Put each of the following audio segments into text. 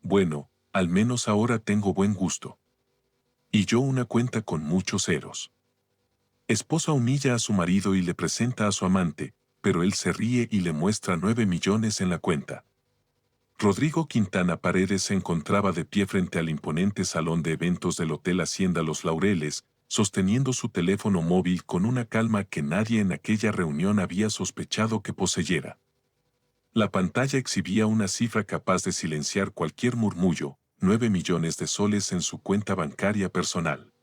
Bueno, al menos ahora tengo buen gusto. Y yo una cuenta con muchos ceros. Esposa humilla a su marido y le presenta a su amante, pero él se ríe y le muestra 9 millones en la cuenta. Rodrigo Quintana Paredes se encontraba de pie frente al imponente salón de eventos del Hotel Hacienda Los Laureles, sosteniendo su teléfono móvil con una calma que nadie en aquella reunión había sospechado que poseyera. La pantalla exhibía una cifra capaz de silenciar cualquier murmullo, 9 millones de soles en su cuenta bancaria personal.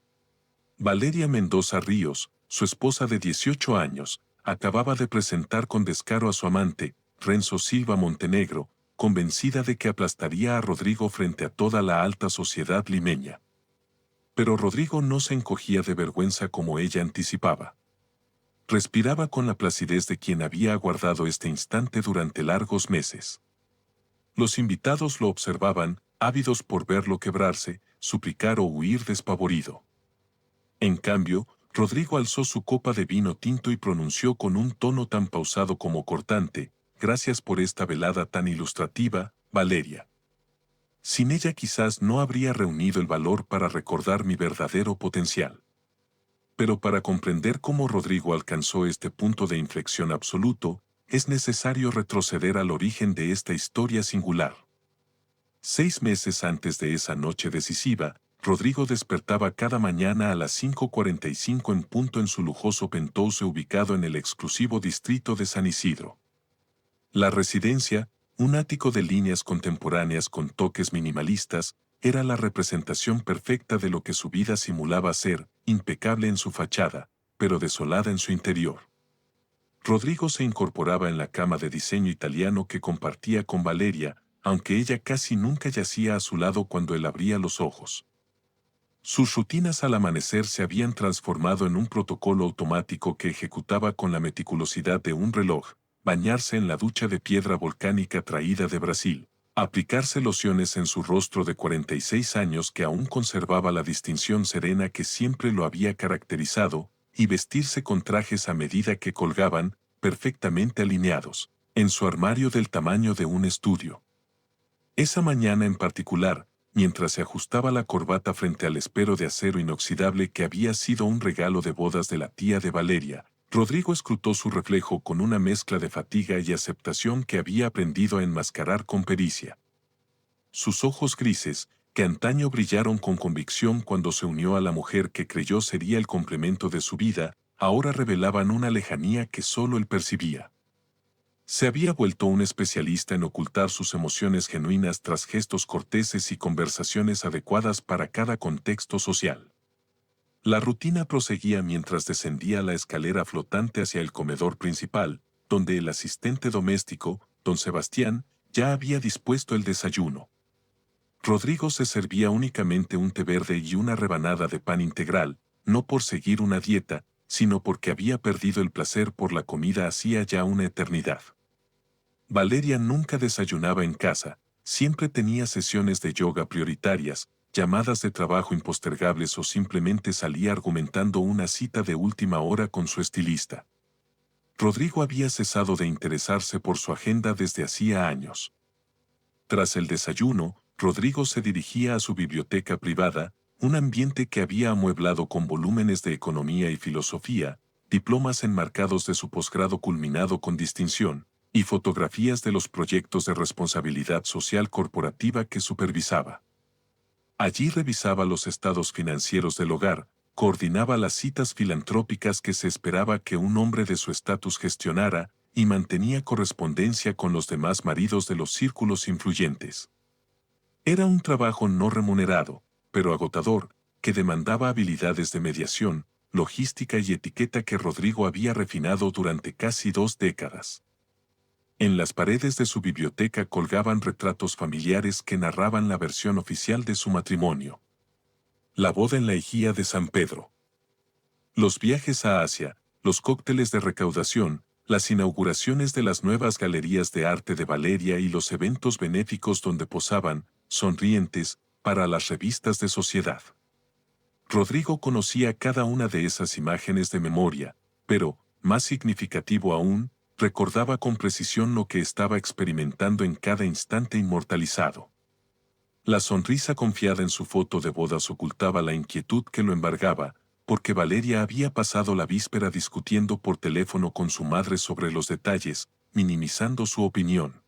Valeria Mendoza Ríos, su esposa de 18 años, acababa de presentar con descaro a su amante, Renzo Silva Montenegro, convencida de que aplastaría a Rodrigo frente a toda la alta sociedad limeña. Pero Rodrigo no se encogía de vergüenza como ella anticipaba. Respiraba con la placidez de quien había aguardado este instante durante largos meses. Los invitados lo observaban, ávidos por verlo quebrarse, suplicar o huir despavorido. En cambio, Rodrigo alzó su copa de vino tinto y pronunció con un tono tan pausado como cortante: «Gracias por esta velada tan ilustrativa, Valeria. Sin ella quizás no habría reunido el valor para recordar mi verdadero potencial». Pero para comprender cómo Rodrigo alcanzó este punto de inflexión absoluto, es necesario retroceder al origen de esta historia singular. 6 meses antes de esa noche decisiva, Rodrigo despertaba cada mañana a las 5:45 en punto en su lujoso penthouse ubicado en el exclusivo distrito de San Isidro. La residencia, un ático de líneas contemporáneas con toques minimalistas, era la representación perfecta de lo que su vida simulaba ser, impecable en su fachada, pero desolada en su interior. Rodrigo se incorporaba en la cama de diseño italiano que compartía con Valeria, aunque ella casi nunca yacía a su lado cuando él abría los ojos. Sus rutinas al amanecer se habían transformado en un protocolo automático que ejecutaba con la meticulosidad de un reloj: bañarse en la ducha de piedra volcánica traída de Brasil, aplicarse lociones en su rostro de 46 años que aún conservaba la distinción serena que siempre lo había caracterizado, y vestirse con trajes a medida que colgaban, perfectamente alineados, en su armario del tamaño de un estudio. Esa mañana en particular, mientras se ajustaba la corbata frente al espero de acero inoxidable que había sido un regalo de bodas de la tía de Valeria, Rodrigo escrutó su reflejo con una mezcla de fatiga y aceptación que había aprendido a enmascarar con pericia. Sus ojos grises, que antaño brillaron con convicción cuando se unió a la mujer que creyó sería el complemento de su vida, ahora revelaban una lejanía que solo él percibía. Se había vuelto un especialista en ocultar sus emociones genuinas tras gestos corteses y conversaciones adecuadas para cada contexto social. La rutina proseguía mientras descendía la escalera flotante hacia el comedor principal, donde el asistente doméstico, don Sebastián, ya había dispuesto el desayuno. Rodrigo se servía únicamente un té verde y una rebanada de pan integral, no por seguir una dieta, sino porque había perdido el placer por la comida hacía ya una eternidad. Valeria nunca desayunaba en casa, siempre tenía sesiones de yoga prioritarias, llamadas de trabajo impostergables o simplemente salía argumentando una cita de última hora con su estilista. Rodrigo había cesado de interesarse por su agenda desde hacía años. Tras el desayuno, Rodrigo se dirigía a su biblioteca privada, un ambiente que había amueblado con volúmenes de economía y filosofía, diplomas enmarcados de su posgrado culminado con distinción, y fotografías de los proyectos de responsabilidad social corporativa que supervisaba. Allí revisaba los estados financieros del hogar, coordinaba las citas filantrópicas que se esperaba que un hombre de su estatus gestionara, y mantenía correspondencia con los demás maridos de los círculos influyentes. Era un trabajo no remunerado, pero agotador, que demandaba habilidades de mediación, logística y etiqueta que Rodrigo había refinado durante casi 2 décadas. En las paredes de su biblioteca colgaban retratos familiares que narraban la versión oficial de su matrimonio. La boda en la Ejía de San Pedro. Los viajes a Asia, los cócteles de recaudación, las inauguraciones de las nuevas galerías de arte de Valeria y los eventos benéficos donde posaban, sonrientes, para las revistas de sociedad. Rodrigo conocía cada una de esas imágenes de memoria, pero, más significativo aún, recordaba con precisión lo que estaba experimentando en cada instante inmortalizado. La sonrisa confiada en su foto de bodas ocultaba la inquietud que lo embargaba, porque Valeria había pasado la víspera discutiendo por teléfono con su madre sobre los detalles, minimizando su opinión.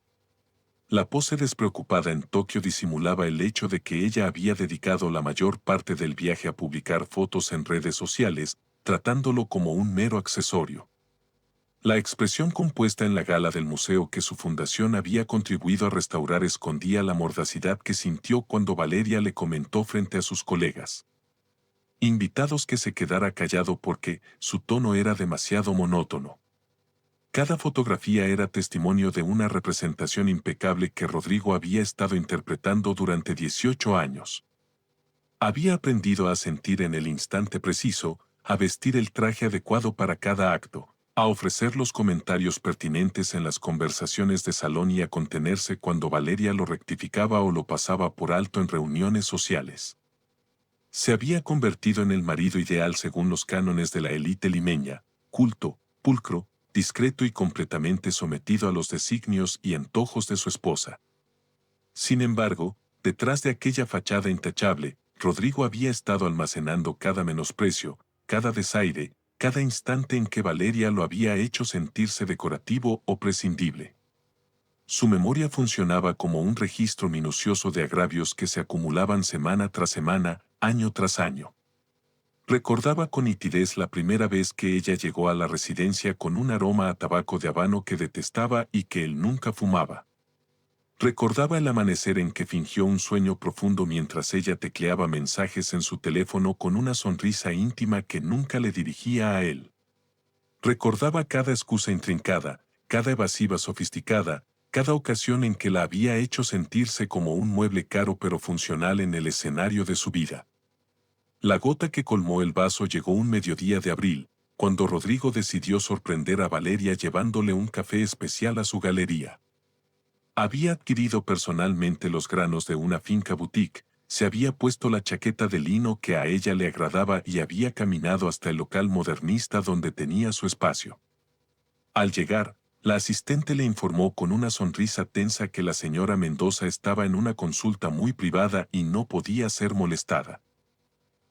La pose despreocupada en Tokio disimulaba el hecho de que ella había dedicado la mayor parte del viaje a publicar fotos en redes sociales, tratándolo como un mero accesorio. La expresión compuesta en la gala del museo que su fundación había contribuido a restaurar escondía la mordacidad que sintió cuando Valeria le comentó frente a sus colegas invitados que se quedara callado porque su tono era demasiado monótono. Cada fotografía era testimonio de una representación impecable que Rodrigo había estado interpretando durante 18 años. Había aprendido a sentir en el instante preciso, a vestir el traje adecuado para cada acto, a ofrecer los comentarios pertinentes en las conversaciones de salón y a contenerse cuando Valeria lo rectificaba o lo pasaba por alto en reuniones sociales. Se había convertido en el marido ideal según los cánones de la élite limeña, culto, pulcro, discreto y completamente sometido a los designios y antojos de su esposa. Sin embargo, detrás de aquella fachada intachable, Rodrigo había estado almacenando cada menosprecio, cada desaire, cada instante en que Valeria lo había hecho sentirse decorativo o prescindible. Su memoria funcionaba como un registro minucioso de agravios que se acumulaban semana tras semana, año tras año. Recordaba con nitidez la primera vez que ella llegó a la residencia con un aroma a tabaco de habano que detestaba y que él nunca fumaba. Recordaba el amanecer en que fingió un sueño profundo mientras ella tecleaba mensajes en su teléfono con una sonrisa íntima que nunca le dirigía a él. Recordaba cada excusa intrincada, cada evasiva sofisticada, cada ocasión en que la había hecho sentirse como un mueble caro pero funcional en el escenario de su vida. La gota que colmó el vaso llegó un mediodía de abril, cuando Rodrigo decidió sorprender a Valeria llevándole un café especial a su galería. Había adquirido personalmente los granos de una finca boutique, se había puesto la chaqueta de lino que a ella le agradaba y había caminado hasta el local modernista donde tenía su espacio. Al llegar, la asistente le informó con una sonrisa tensa que la señora Mendoza estaba en una consulta muy privada y no podía ser molestada.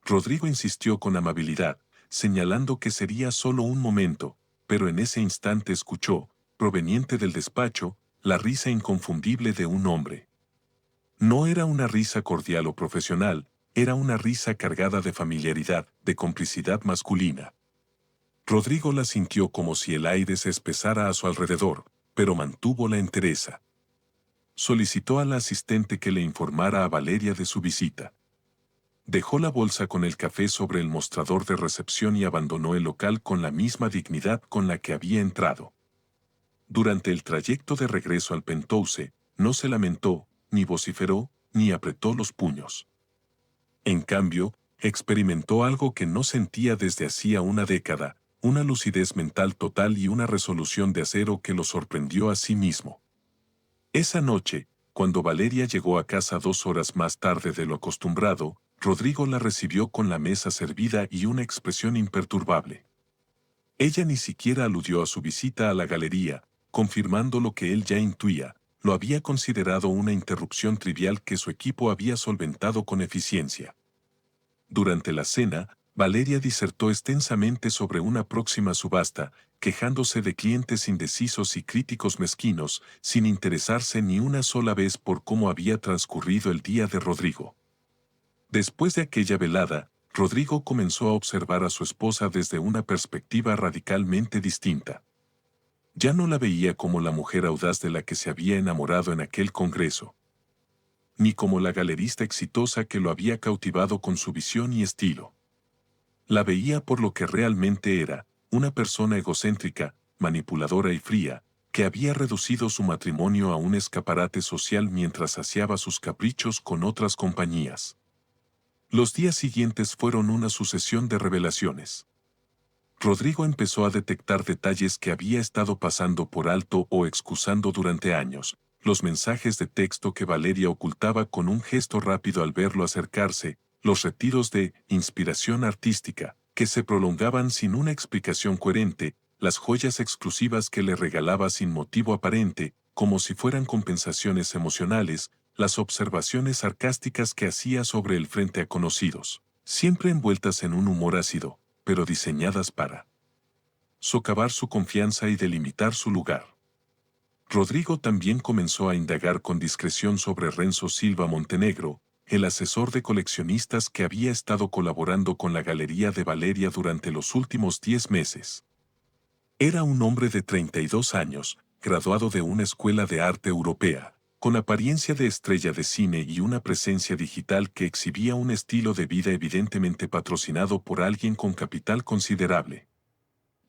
Rodrigo insistió con amabilidad, señalando que sería solo un momento, pero en ese instante escuchó, proveniente del despacho, la risa inconfundible de un hombre. No era una risa cordial o profesional, era una risa cargada de familiaridad, de complicidad masculina. Rodrigo la sintió como si el aire se espesara a su alrededor, pero mantuvo la entereza. Solicitó a la asistente que le informara a Valeria de su visita. Dejó la bolsa con el café sobre el mostrador de recepción y abandonó el local con la misma dignidad con la que había entrado. Durante el trayecto de regreso al Penthouse, no se lamentó, ni vociferó, ni apretó los puños. En cambio, experimentó algo que no sentía desde hacía una década, una lucidez mental total y una resolución de acero que lo sorprendió a sí mismo. Esa noche, cuando Valeria llegó a casa 2 horas más tarde de lo acostumbrado, Rodrigo la recibió con la mesa servida y una expresión imperturbable. Ella ni siquiera aludió a su visita a la galería, confirmando lo que él ya intuía, lo había considerado una interrupción trivial que su equipo había solventado con eficiencia. Durante la cena, Valeria disertó extensamente sobre una próxima subasta, quejándose de clientes indecisos y críticos mezquinos, sin interesarse ni una sola vez por cómo había transcurrido el día de Rodrigo. Después de aquella velada, Rodrigo comenzó a observar a su esposa desde una perspectiva radicalmente distinta. Ya no la veía como la mujer audaz de la que se había enamorado en aquel congreso, ni como la galerista exitosa que lo había cautivado con su visión y estilo. La veía por lo que realmente era, una persona egocéntrica, manipuladora y fría, que había reducido su matrimonio a un escaparate social mientras saciaba sus caprichos con otras compañías. Los días siguientes fueron una sucesión de revelaciones. Rodrigo empezó a detectar detalles que había estado pasando por alto o excusando durante años, los mensajes de texto que Valeria ocultaba con un gesto rápido al verlo acercarse, los retiros de inspiración artística, que se prolongaban sin una explicación coherente, las joyas exclusivas que le regalaba sin motivo aparente, como si fueran compensaciones emocionales, las observaciones sarcásticas que hacía sobre el frente a conocidos, siempre envueltas en un humor ácido, pero diseñadas para socavar su confianza y delimitar su lugar. Rodrigo también comenzó a indagar con discreción sobre Renzo Silva Montenegro, el asesor de coleccionistas que había estado colaborando con la Galería de Valeria durante los últimos 10 meses. Era un hombre de 32 años, graduado de una escuela de arte europea, con apariencia de estrella de cine y una presencia digital que exhibía un estilo de vida evidentemente patrocinado por alguien con capital considerable.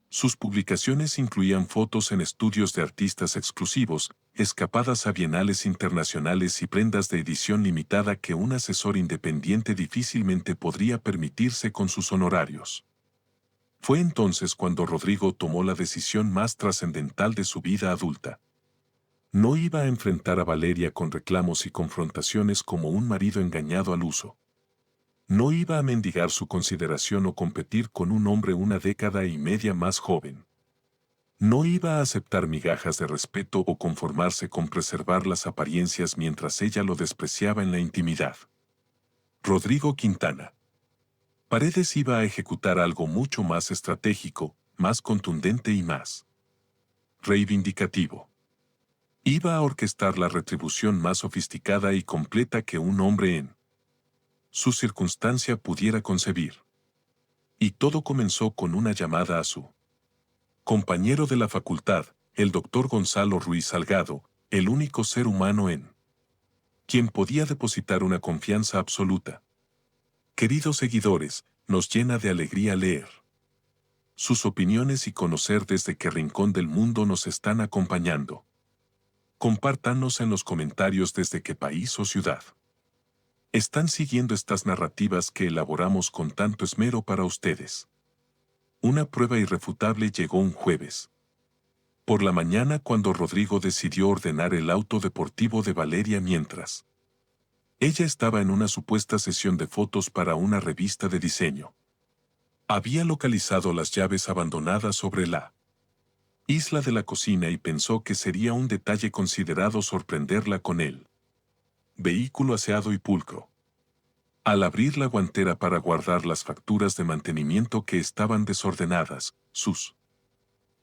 Sus publicaciones incluían fotos en estudios de artistas exclusivos, escapadas a bienales internacionales y prendas de edición limitada que un asesor independiente difícilmente podría permitirse con sus honorarios. Fue entonces cuando Rodrigo tomó la decisión más trascendental de su vida adulta. No iba a enfrentar a Valeria con reclamos y confrontaciones como un marido engañado al uso. No iba a mendigar su consideración o competir con un hombre una década y media más joven. No iba a aceptar migajas de respeto o conformarse con preservar las apariencias mientras ella lo despreciaba en la intimidad. Rodrigo Quintana. Paredes iba a ejecutar algo mucho más estratégico, más contundente y más reivindicativo. Iba a orquestar la retribución más sofisticada y completa que un hombre en su circunstancia pudiera concebir. Y todo comenzó con una llamada a su compañero de la facultad, el doctor Gonzalo Ruiz Salgado, el único ser humano en quien podía depositar una confianza absoluta. Queridos seguidores, nos llena de alegría leer sus opiniones y conocer desde qué rincón del mundo nos están acompañando. Compártanos en los comentarios desde qué país o ciudad están siguiendo estas narrativas que elaboramos con tanto esmero para ustedes. Una prueba irrefutable llegó un jueves por la mañana cuando Rodrigo decidió ordenar el auto deportivo de Valeria mientras ella estaba en una supuesta sesión de fotos para una revista de diseño. Había localizado las llaves abandonadas sobre la isla de la cocina y pensó que sería un detalle considerado sorprenderla con él. Vehículo aseado y pulcro. Al abrir la guantera para guardar las facturas de mantenimiento que estaban desordenadas, sus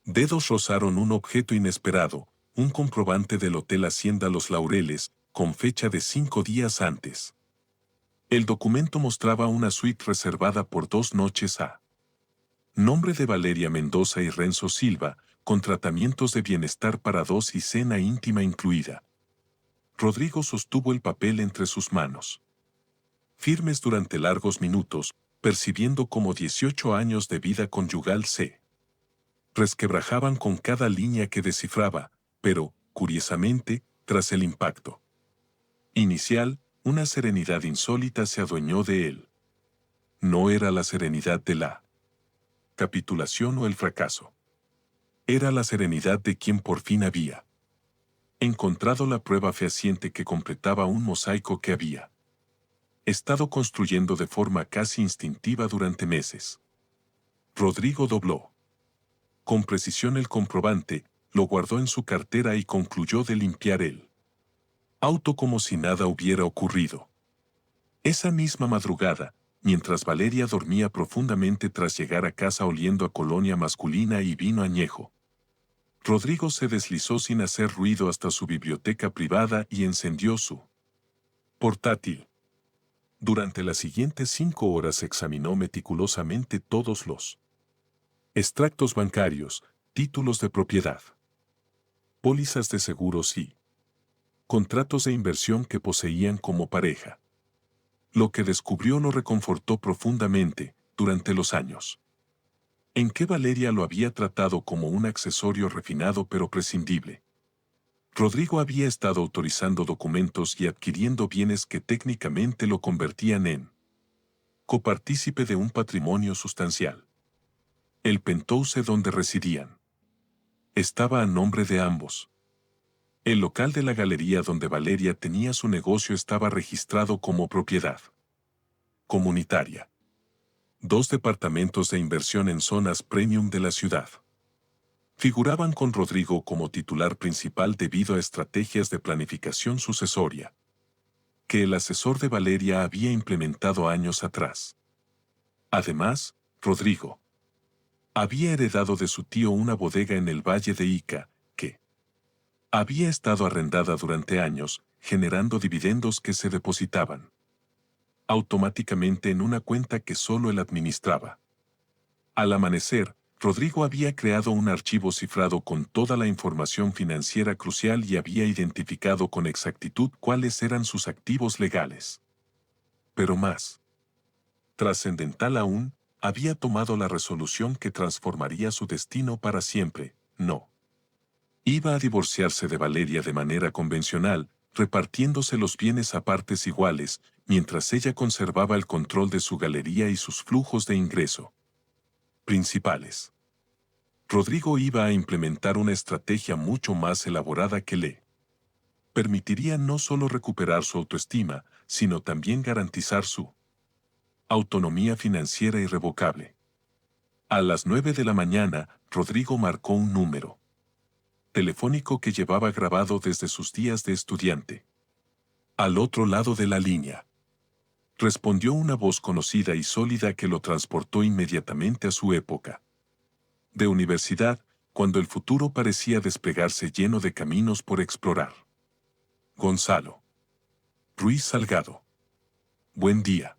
dedos rozaron un objeto inesperado, un comprobante del Hotel Hacienda Los Laureles, con fecha de 5 días antes. El documento mostraba una suite reservada por 2 noches a nombre de Valeria Mendoza y Renzo Silva, con tratamientos de bienestar para 2 y cena íntima incluida. Rodrigo sostuvo el papel entre sus manos, firmes durante largos minutos, percibiendo como 18 años de vida conyugal se resquebrajaban con cada línea que descifraba, pero, curiosamente, tras el impacto inicial, una serenidad insólita se adueñó de él. No era la serenidad de la capitulación o el fracaso. Era la serenidad de quien por fin había encontrado la prueba fehaciente que completaba un mosaico que había estado construyendo de forma casi instintiva durante meses. Rodrigo dobló con precisión el comprobante, lo guardó en su cartera y concluyó de limpiar el auto como si nada hubiera ocurrido. Esa misma madrugada, mientras Valeria dormía profundamente tras llegar a casa oliendo a colonia masculina y vino añejo, Rodrigo se deslizó sin hacer ruido hasta su biblioteca privada y encendió su portátil. Durante las siguientes 5 horas examinó meticulosamente todos los extractos bancarios, títulos de propiedad, pólizas de seguros y contratos de inversión que poseían como pareja. Lo que descubrió lo reconfortó profundamente durante los años en que Valeria lo había tratado como un accesorio refinado pero prescindible. Rodrigo había estado autorizando documentos y adquiriendo bienes que técnicamente lo convertían en copartícipe de un patrimonio sustancial. El penthouse donde residían estaba a nombre de ambos. El local de la galería donde Valeria tenía su negocio estaba registrado como propiedad comunitaria. 2 departamentos de inversión en zonas premium de la ciudad figuraban con Rodrigo como titular principal debido a estrategias de planificación sucesoria. que el asesor de Valeria había implementado años atrás. Además, Rodrigo había heredado de su tío una bodega en el Valle de Ica, que había estado arrendada durante años, generando dividendos que se depositaban automáticamente en una cuenta que solo él administraba. Al amanecer, Rodrigo había creado un archivo cifrado con toda la información financiera crucial y había identificado con exactitud cuáles eran sus activos legales. Pero más trascendental aún, había tomado la resolución que transformaría su destino para siempre. No iba a divorciarse de Valeria de manera convencional, repartiéndose los bienes a partes iguales, mientras ella conservaba el control de su galería y sus flujos de ingreso principales. Rodrigo iba a implementar una estrategia mucho más elaborada que le permitiría no solo recuperar su autoestima, sino también garantizar su autonomía financiera irrevocable. A las 9 de la mañana, Rodrigo marcó un número telefónico que llevaba grabado desde sus días de estudiante. Al otro lado de la línea, respondió una voz conocida y sólida que lo transportó inmediatamente a su época de universidad, cuando el futuro parecía desplegarse lleno de caminos por explorar. Gonzalo Ruiz Salgado. Buen día.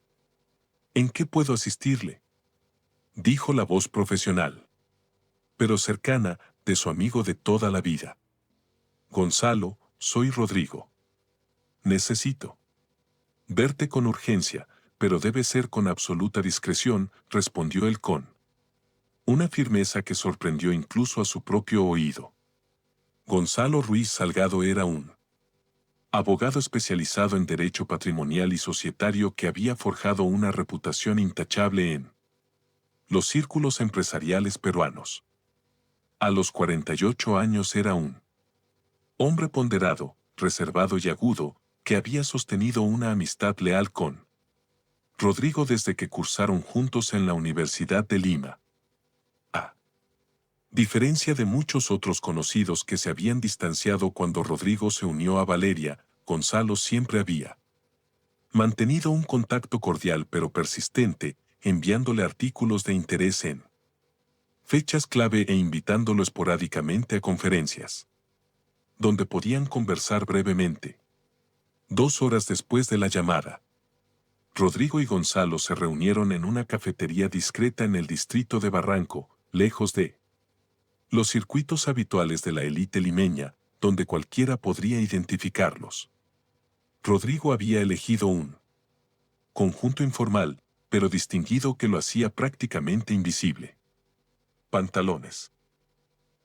¿En qué puedo asistirle?, dijo la voz profesional, pero cercana, de su amigo de toda la vida. Gonzalo, soy Rodrigo. Necesito verte con urgencia, pero debe ser con absoluta discreción, respondió él con una firmeza que sorprendió incluso a su propio oído. Gonzalo Ruiz Salgado era un abogado especializado en derecho patrimonial y societario que había forjado una reputación intachable en los círculos empresariales peruanos. A los 48 años era un hombre ponderado, reservado y agudo, que había sostenido una amistad leal con Rodrigo desde que cursaron juntos en la Universidad de Lima. A diferencia de muchos otros conocidos que se habían distanciado cuando Rodrigo se unió a Valeria, Gonzalo siempre había mantenido un contacto cordial pero persistente, enviándole artículos de interés en fechas clave e invitándolo esporádicamente a conferencias, donde podían conversar brevemente. 2 horas después de la llamada, Rodrigo y Gonzalo se reunieron en una cafetería discreta en el distrito de Barranco, lejos de los circuitos habituales de la élite limeña, donde cualquiera podría identificarlos. Rodrigo había elegido un conjunto informal, pero distinguido que lo hacía prácticamente invisible. Pantalones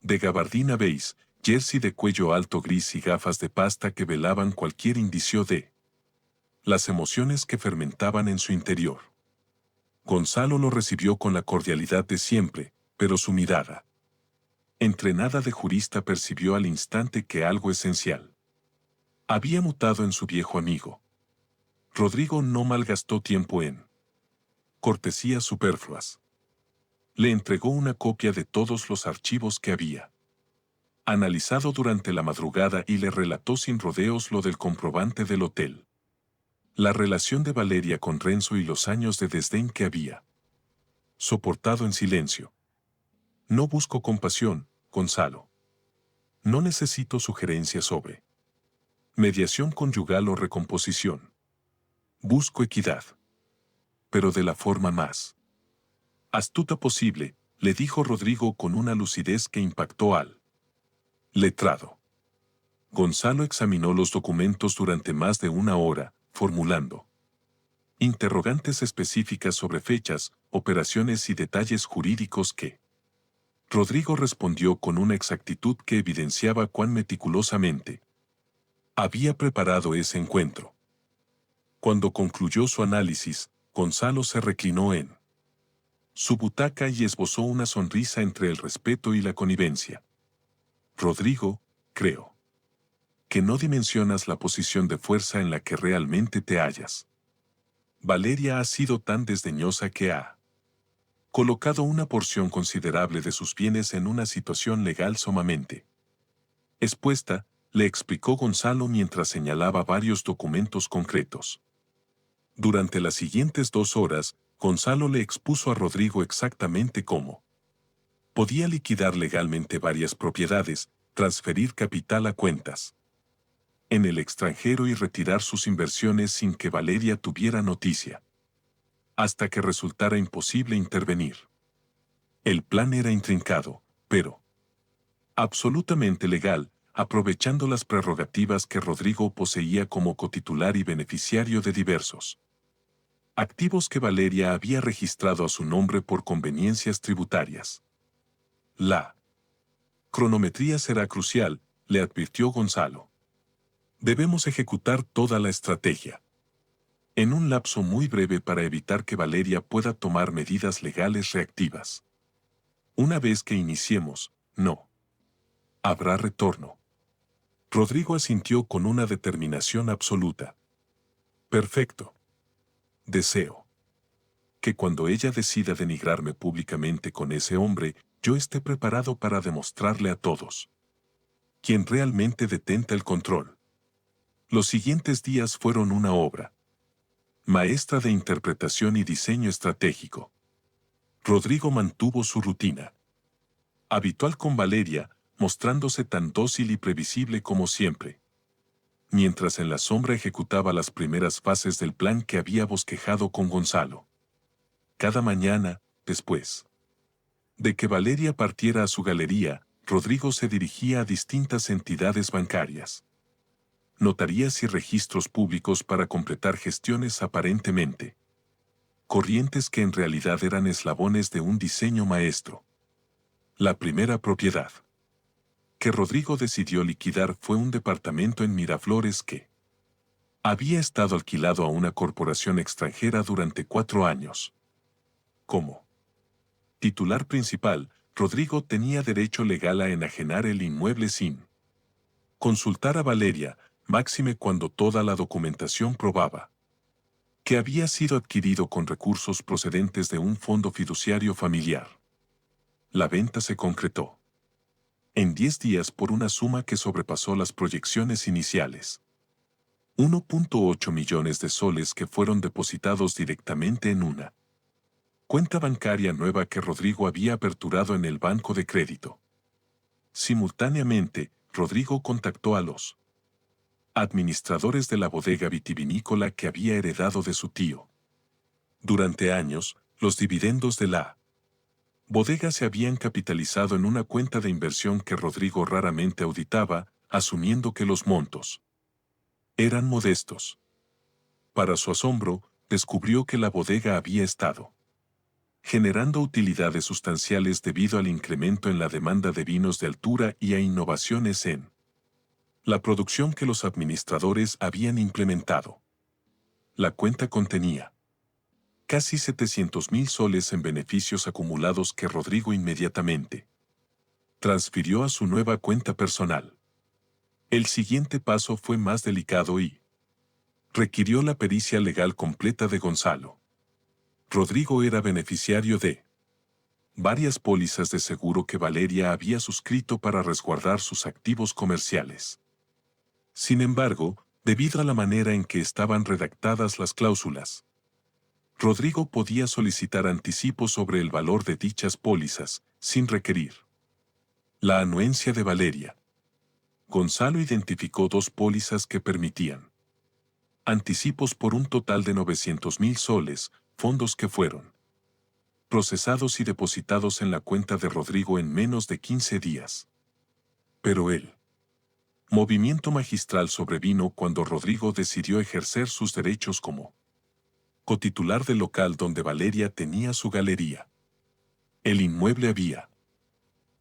de gabardina beige, jersey de cuello alto gris y gafas de pasta que velaban cualquier indicio de las emociones que fermentaban en su interior. Gonzalo lo recibió con la cordialidad de siempre, pero su mirada entrenada de jurista percibió al instante que algo esencial había mutado en su viejo amigo. Rodrigo no malgastó tiempo en cortesías superfluas. Le entregó una copia de todos los archivos que había analizado durante la madrugada y le relató sin rodeos lo del comprobante del hotel, la relación de Valeria con Renzo y los años de desdén que había soportado en silencio. No busco compasión, Gonzalo. No necesito sugerencias sobre mediación conyugal o recomposición. Busco equidad. Pero de la forma más astuta posible, le dijo Rodrigo con una lucidez que impactó al letrado. Gonzalo examinó los documentos durante más de 1 hora, formulando interrogantes específicas sobre fechas, operaciones y detalles jurídicos que Rodrigo respondió con una exactitud que evidenciaba cuán meticulosamente había preparado ese encuentro. Cuando concluyó su análisis, Gonzalo se reclinó en su butaca y esbozó una sonrisa entre el respeto y la connivencia. Rodrigo, creo que no dimensionas la posición de fuerza en la que realmente te hallas. Valeria ha sido tan desdeñosa que ha colocado una porción considerable de sus bienes en una situación legal sumamente expuesta, le explicó Gonzalo mientras señalaba varios documentos concretos. Durante las siguientes 2 horas, Gonzalo le expuso a Rodrigo exactamente cómo podía liquidar legalmente varias propiedades, transferir capital a cuentas en el extranjero y retirar sus inversiones sin que Valeria tuviera noticia, hasta que resultara imposible intervenir. El plan era intrincado, pero absolutamente legal, aprovechando las prerrogativas que Rodrigo poseía como cotitular y beneficiario de diversos activos que Valeria había registrado a su nombre por conveniencias tributarias. La cronometría será crucial, le advirtió Gonzalo. Debemos ejecutar toda la estrategia en un lapso muy breve para evitar que Valeria pueda tomar medidas legales reactivas. Una vez que iniciemos, no habrá retorno. Rodrigo asintió con una determinación absoluta. Perfecto. Deseo que cuando ella decida denigrarme públicamente con ese hombre, yo esté preparado para demostrarle a todos quién realmente detenta el control. Los siguientes días fueron una obra maestra de interpretación y diseño estratégico. Rodrigo mantuvo su rutina habitual con Valeria, mostrándose tan dócil y previsible como siempre, mientras en la sombra ejecutaba las primeras fases del plan que había bosquejado con Gonzalo. Cada mañana, después de que Valeria partiera a su galería, Rodrigo se dirigía a distintas entidades bancarias, notarías y registros públicos para completar gestiones aparentemente corrientes que en realidad eran eslabones de un diseño maestro. La primera propiedad que Rodrigo decidió liquidar fue un departamento en Miraflores que había estado alquilado a una corporación extranjera durante 4 años. Como titular principal, Rodrigo tenía derecho legal a enajenar el inmueble sin consultar a Valeria, máxime cuando toda la documentación probaba que había sido adquirido con recursos procedentes de un fondo fiduciario familiar. La venta se concretó en 10 días por una suma que sobrepasó las proyecciones iniciales. 1.8 millones de soles que fueron depositados directamente en una cuenta bancaria nueva que Rodrigo había aperturado en el banco de crédito. Simultáneamente, Rodrigo contactó a los administradores de la bodega vitivinícola que había heredado de su tío. Durante años, los dividendos de la bodega se habían capitalizado en una cuenta de inversión que Rodrigo raramente auditaba, asumiendo que los montos eran modestos. Para su asombro, descubrió que la bodega había estado generando utilidades sustanciales debido al incremento en la demanda de vinos de altura y a innovaciones en la producción que los administradores habían implementado. La cuenta contenía casi 700,000 soles en beneficios acumulados que Rodrigo inmediatamente transfirió a su nueva cuenta personal. El siguiente paso fue más delicado y requirió la pericia legal completa de Gonzalo. Rodrigo era beneficiario de varias pólizas de seguro que Valeria había suscrito para resguardar sus activos comerciales. Sin embargo, debido a la manera en que estaban redactadas las cláusulas, Rodrigo podía solicitar anticipos sobre el valor de dichas pólizas, sin requerir la anuencia de Valeria. Gonzalo identificó 2 pólizas que permitían anticipos por un total de 900,000 soles, fondos que fueron procesados y depositados en la cuenta de Rodrigo en menos de 15 días. Pero el movimiento magistral sobrevino cuando Rodrigo decidió ejercer sus derechos como cotitular del local donde Valeria tenía su galería. El inmueble había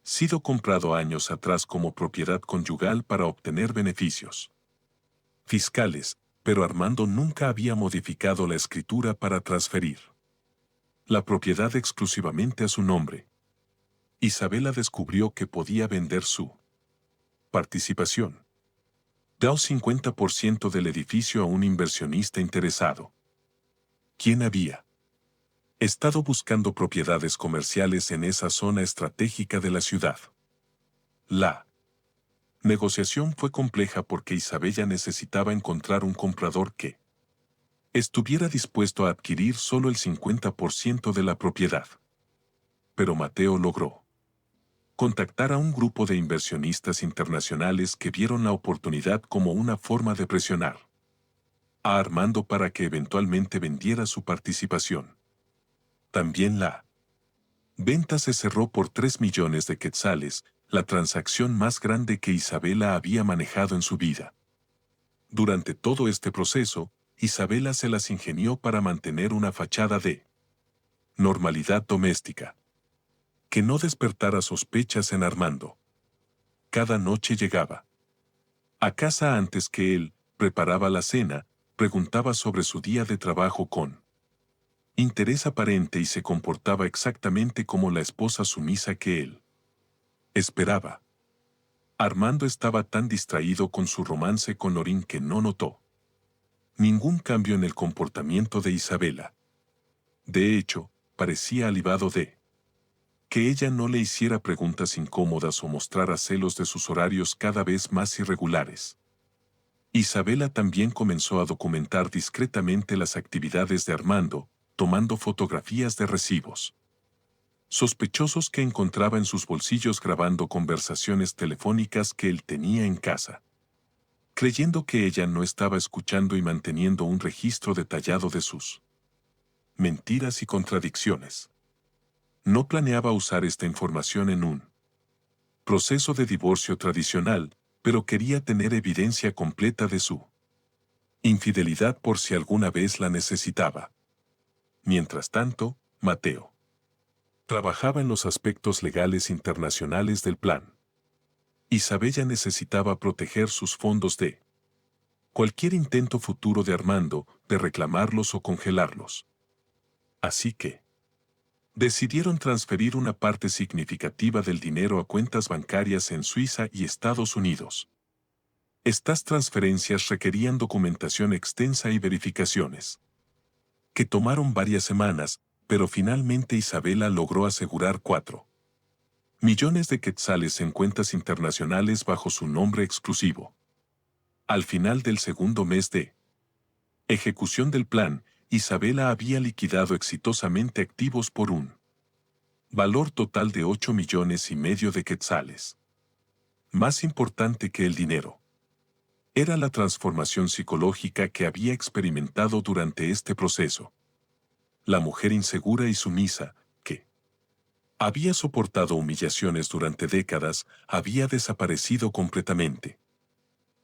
sido comprado años atrás como propiedad conyugal para obtener beneficios fiscales, pero Armando nunca había modificado la escritura para transferir la propiedad exclusivamente a su nombre. Isabela descubrió que podía vender su participación da 50% del edificio a un inversionista interesado, quien había estado buscando propiedades comerciales en esa zona estratégica de la ciudad. La Negociación fue compleja porque Isabella necesitaba encontrar un comprador que estuviera dispuesto a adquirir solo el 50% de la propiedad. Pero Mateo logró contactar a un grupo de inversionistas internacionales que vieron la oportunidad como una forma de presionar a Armando para que eventualmente vendiera su participación. También la venta se cerró por 3 millones de quetzales, la transacción más grande que Isabela había manejado en su vida. Durante todo este proceso, Isabela se las ingenió para mantener una fachada de normalidad doméstica, que no despertara sospechas en Armando. Cada noche llegaba a casa antes que él, preparaba la cena, preguntaba sobre su día de trabajo con interés aparente y se comportaba exactamente como la esposa sumisa que él esperaba. Armando estaba tan distraído con su romance con Lorín que no notó ningún cambio en el comportamiento de Isabela. De hecho, parecía alivado de que ella no le hiciera preguntas incómodas o mostrara celos de sus horarios cada vez más irregulares. Isabela también comenzó a documentar discretamente las actividades de Armando, tomando fotografías de recibos sospechosos que encontraba en sus bolsillos, grabando conversaciones telefónicas que él tenía en casa, creyendo que ella no estaba escuchando y manteniendo un registro detallado de sus mentiras y contradicciones. No planeaba usar esta información en un proceso de divorcio tradicional, pero quería tener evidencia completa de su infidelidad por si alguna vez la necesitaba. Mientras tanto, Mateo trabajaba en los aspectos legales internacionales del plan. Isabella necesitaba proteger sus fondos de cualquier intento futuro de Armando de reclamarlos o congelarlos. Así que decidieron transferir una parte significativa del dinero a cuentas bancarias en Suiza y Estados Unidos. Estas transferencias requerían documentación extensa y verificaciones, que tomaron varias semanas, pero finalmente Isabela logró asegurar 4 millones de quetzales en cuentas internacionales bajo su nombre exclusivo. Al final del segundo mes de ejecución del plan, Isabela había liquidado exitosamente activos por un valor total de 8,5 millones de quetzales. Más importante que el dinero era la transformación psicológica que había experimentado durante este proceso. La mujer insegura y sumisa, que había soportado humillaciones durante décadas, había desaparecido completamente.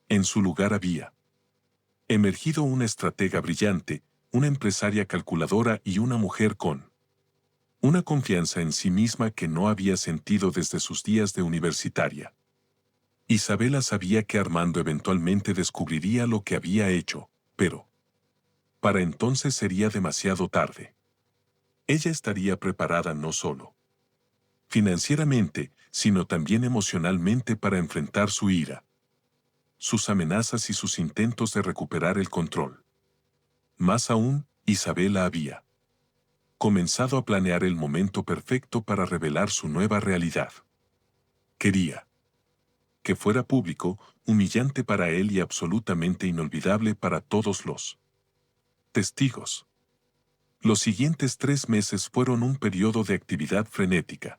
En su lugar había emergido una estratega brillante, una empresaria calculadora y una mujer con una confianza en sí misma que no había sentido desde sus días de universitaria. Isabela sabía que Armando eventualmente descubriría lo que había hecho, pero para entonces sería demasiado tarde. Ella estaría preparada no solo financieramente, sino también emocionalmente para enfrentar su ira, sus amenazas y sus intentos de recuperar el control. Más aún, Isabela había comenzado a planear el momento perfecto para revelar su nueva realidad. Quería que fuera público, humillante para él y absolutamente inolvidable para todos los testigos. Los siguientes 3 meses fueron un periodo de actividad frenética.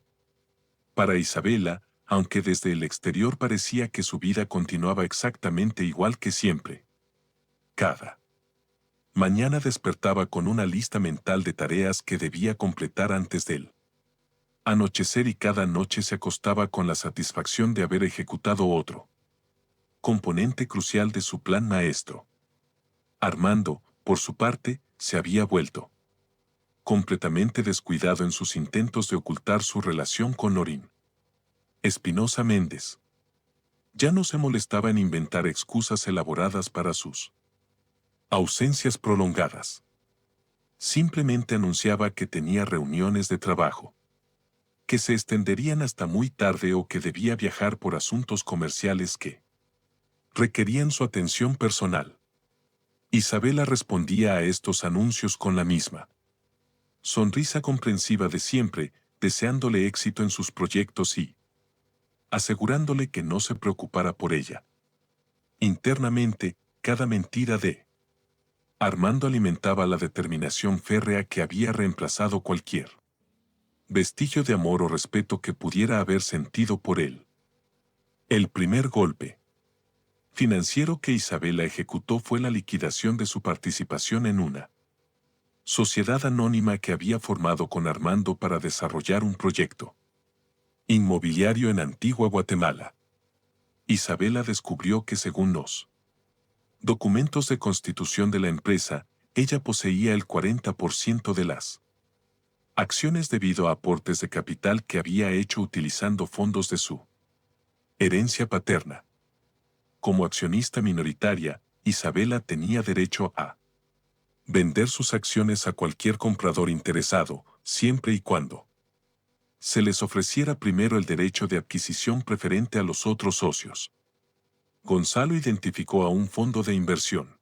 Para Isabela, aunque desde el exterior parecía que su vida continuaba exactamente igual que siempre. Cada mañana despertaba con una lista mental de tareas que debía completar antes del anochecer y cada noche se acostaba con la satisfacción de haber ejecutado otro componente crucial de su plan maestro. Armando, por su parte, se había vuelto completamente descuidado en sus intentos de ocultar su relación con Lorín Espinosa Méndez. Ya no se molestaba en inventar excusas elaboradas para sus ausencias prolongadas. Simplemente anunciaba que tenía reuniones de trabajo, que se extenderían hasta muy tarde o que debía viajar por asuntos comerciales que requerían su atención personal. Isabela respondía a estos anuncios con la misma sonrisa comprensiva de siempre, deseándole éxito en sus proyectos y asegurándole que no se preocupara por ella. Internamente, cada mentira de Armando alimentaba la determinación férrea que había reemplazado cualquier vestigio de amor o respeto que pudiera haber sentido por él. El primer golpe financiero que Isabela ejecutó fue la liquidación de su participación en una sociedad anónima que había formado con Armando para desarrollar un proyecto inmobiliario en Antigua Guatemala. Isabela descubrió que según los documentos de constitución de la empresa, ella poseía el 40% de las acciones debido a aportes de capital que había hecho utilizando fondos de su herencia paterna. Como accionista minoritaria, Isabela tenía derecho a vender sus acciones a cualquier comprador interesado, siempre y cuando se les ofreciera primero el derecho de adquisición preferente a los otros socios. Gonzalo identificó a un fondo de inversión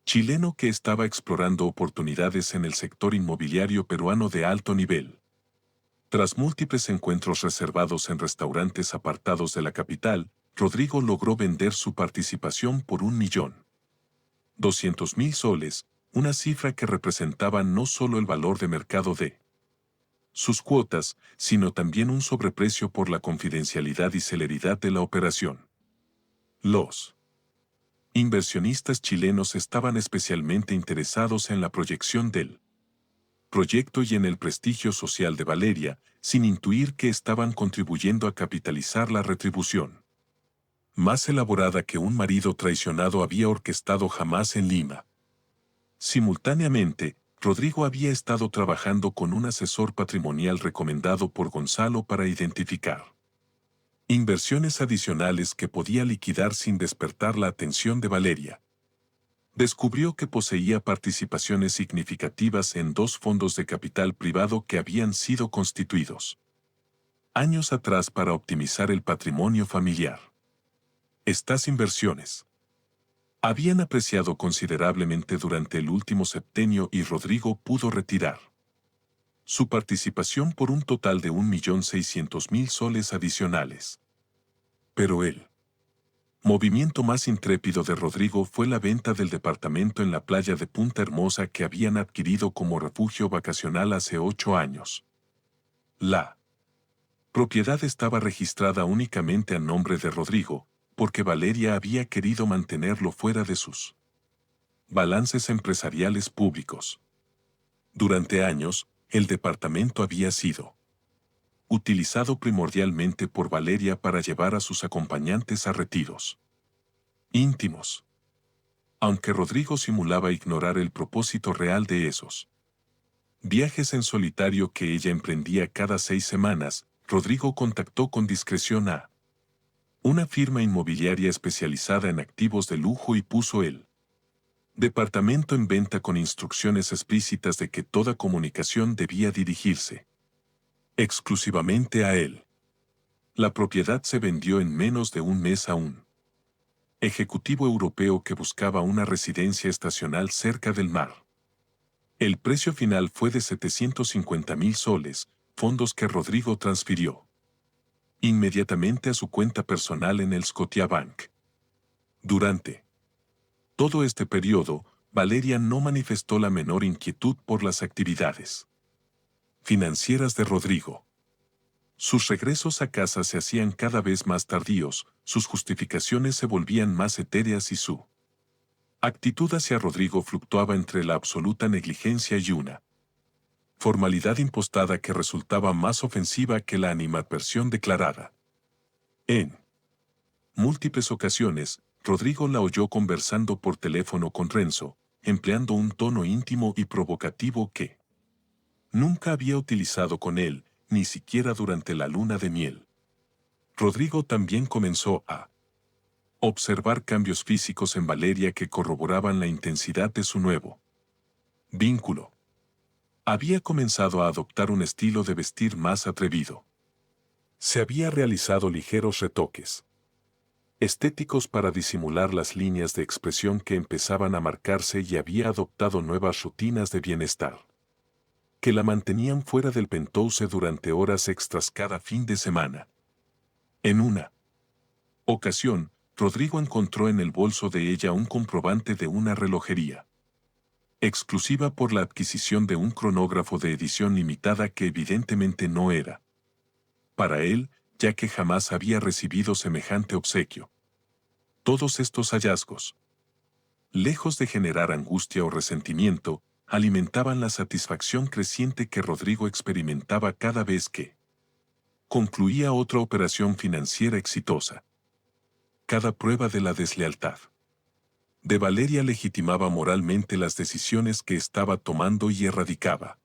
chileno que estaba explorando oportunidades en el sector inmobiliario peruano de alto nivel. Tras múltiples encuentros reservados en restaurantes apartados de la capital, Rodrigo logró vender su participación por 1.200.000 soles, una cifra que representaba no solo el valor de mercado de sus cuotas, sino también un sobreprecio por la confidencialidad y celeridad de la operación. Los inversionistas chilenos estaban especialmente interesados en la proyección del proyecto y en el prestigio social de Valeria, sin intuir que estaban contribuyendo a capitalizar la retribución más elaborada que un marido traicionado había orquestado jamás en Lima. Simultáneamente, Rodrigo había estado trabajando con un asesor patrimonial recomendado por Gonzalo para identificar inversiones adicionales que podía liquidar sin despertar la atención de Valeria. Descubrió que poseía participaciones significativas en 2 fondos de capital privado que habían sido constituidos años atrás para optimizar el patrimonio familiar. Estas inversiones habían apreciado considerablemente durante el último septenio y Rodrigo pudo retirar su participación por un total de 1.600.000 soles adicionales. Pero el movimiento más intrépido de Rodrigo fue la venta del departamento en la playa de Punta Hermosa que habían adquirido como refugio vacacional hace 8 años. La propiedad estaba registrada únicamente a nombre de Rodrigo, porque Valeria había querido mantenerlo fuera de sus balances empresariales públicos. Durante años, el departamento había sido utilizado primordialmente por Valeria para llevar a sus acompañantes a retiros íntimos. Aunque Rodrigo simulaba ignorar el propósito real de esos viajes en solitario que ella emprendía cada 6 semanas, Rodrigo contactó con discreción a una firma inmobiliaria especializada en activos de lujo y puso el departamento en venta con instrucciones explícitas de que toda comunicación debía dirigirse exclusivamente a él. La propiedad se vendió en menos de un mes a un ejecutivo europeo que buscaba una residencia estacional cerca del mar. El precio final fue de 750.000 soles, fondos que Rodrigo transfirió inmediatamente a su cuenta personal en el Scotiabank. Durante todo este periodo, Valeria no manifestó la menor inquietud por las actividades financieras de Rodrigo. Sus regresos a casa se hacían cada vez más tardíos, sus justificaciones se volvían más etéreas y su actitud hacia Rodrigo fluctuaba entre la absoluta negligencia y una formalidad impostada que resultaba más ofensiva que la animadversión declarada. En múltiples ocasiones, Rodrigo la oyó conversando por teléfono con Renzo, empleando un tono íntimo y provocativo que nunca había utilizado con él, ni siquiera durante la luna de miel. Rodrigo también comenzó a observar cambios físicos en Valeria que corroboraban la intensidad de su nuevo vínculo. Había comenzado a adoptar un estilo de vestir más atrevido. Se había realizado ligeros retoques estéticos para disimular las líneas de expresión que empezaban a marcarse y había adoptado nuevas rutinas de bienestar que la mantenían fuera del penthouse durante horas extras cada fin de semana. En una ocasión, Rodrigo encontró en el bolso de ella un comprobante de una relojería exclusiva por la adquisición de un cronógrafo de edición limitada que evidentemente no era para él, ya que jamás había recibido semejante obsequio. Todos estos hallazgos, lejos de generar angustia o resentimiento, alimentaban la satisfacción creciente que Rodrigo experimentaba cada vez que concluía otra operación financiera exitosa. Cada prueba de la deslealtad de Valeria legitimaba moralmente las decisiones que estaba tomando y erradicaba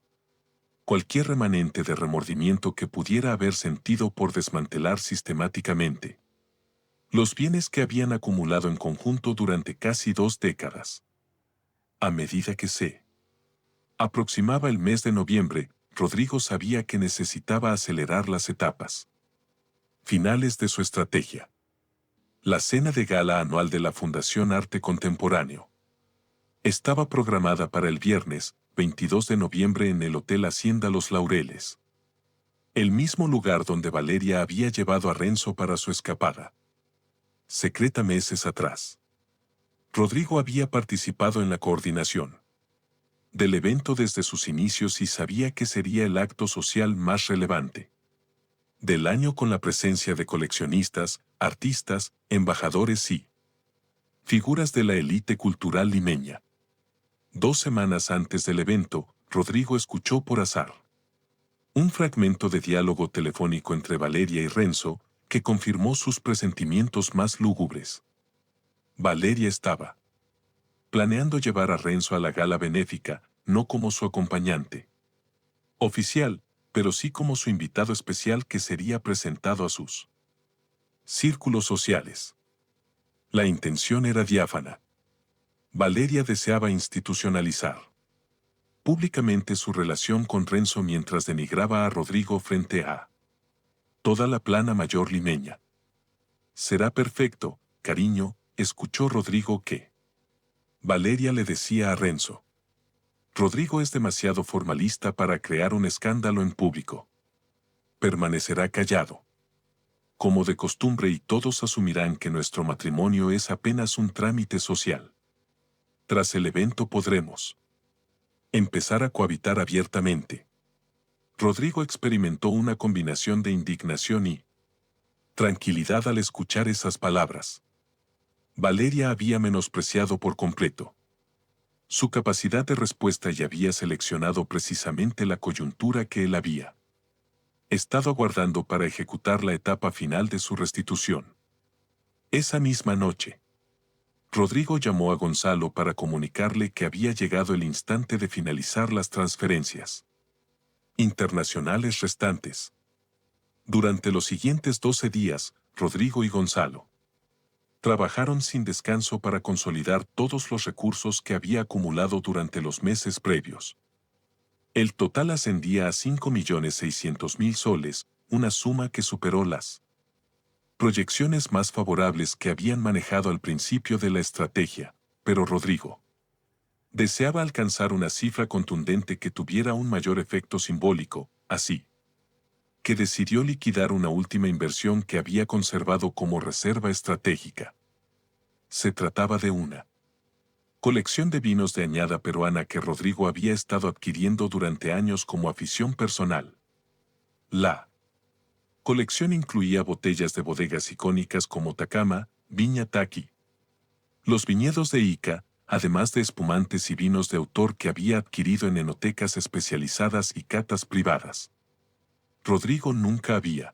cualquier remanente de remordimiento que pudiera haber sentido por desmantelar sistemáticamente los bienes que habían acumulado en conjunto durante casi 2 décadas. A medida que se aproximaba el mes de noviembre, Rodrigo sabía que necesitaba acelerar las etapas finales de su estrategia. La cena de gala anual de la Fundación Arte Contemporáneo estaba programada para el viernes, 22 de noviembre en el Hotel Hacienda Los Laureles, el mismo lugar donde Valeria había llevado a Renzo para su escapada secreta meses atrás. Rodrigo había participado en la coordinación del evento desde sus inicios y sabía que sería el acto social más relevante del año, con la presencia de coleccionistas, artistas, embajadores y figuras de la élite cultural limeña. 2 semanas antes del evento, Rodrigo escuchó por azar un fragmento de diálogo telefónico entre Valeria y Renzo que confirmó sus presentimientos más lúgubres. Valeria estaba planeando llevar a Renzo a la gala benéfica, no como su acompañante oficial, pero sí como su invitado especial que sería presentado a sus círculos sociales. La intención era diáfana. Valeria deseaba institucionalizar públicamente su relación con Renzo mientras denigraba a Rodrigo frente a toda la plana mayor limeña. «Será perfecto, cariño», escuchó Rodrigo que Valeria le decía a Renzo. «Rodrigo es demasiado formalista para crear un escándalo en público. Permanecerá callado, como de costumbre, y todos asumirán que nuestro matrimonio es apenas un trámite social. Tras el evento podremos empezar a cohabitar abiertamente». Rodrigo experimentó una combinación de indignación y tranquilidad al escuchar esas palabras. Valeria había menospreciado por completo su capacidad de respuesta y había seleccionado precisamente la coyuntura que él había estado aguardando para ejecutar la etapa final de su restitución. Esa misma noche, Rodrigo llamó a Gonzalo para comunicarle que había llegado el instante de finalizar las transferencias internacionales restantes. Durante los siguientes 12 días, Rodrigo y Gonzalo trabajaron sin descanso para consolidar todos los recursos que había acumulado durante los meses previos. El total ascendía a 5.600.000 soles, una suma que superó las proyecciones más favorables que habían manejado al principio de la estrategia, pero Rodrigo deseaba alcanzar una cifra contundente que tuviera un mayor efecto simbólico, así que decidió liquidar una última inversión que había conservado como reserva estratégica. Se trataba de una colección de vinos de añada peruana que Rodrigo había estado adquiriendo durante años como afición personal. La colección incluía botellas de bodegas icónicas como Takama, Viña Taki, los viñedos de Ica, además de espumantes y vinos de autor que había adquirido en enotecas especializadas y catas privadas. Rodrigo nunca había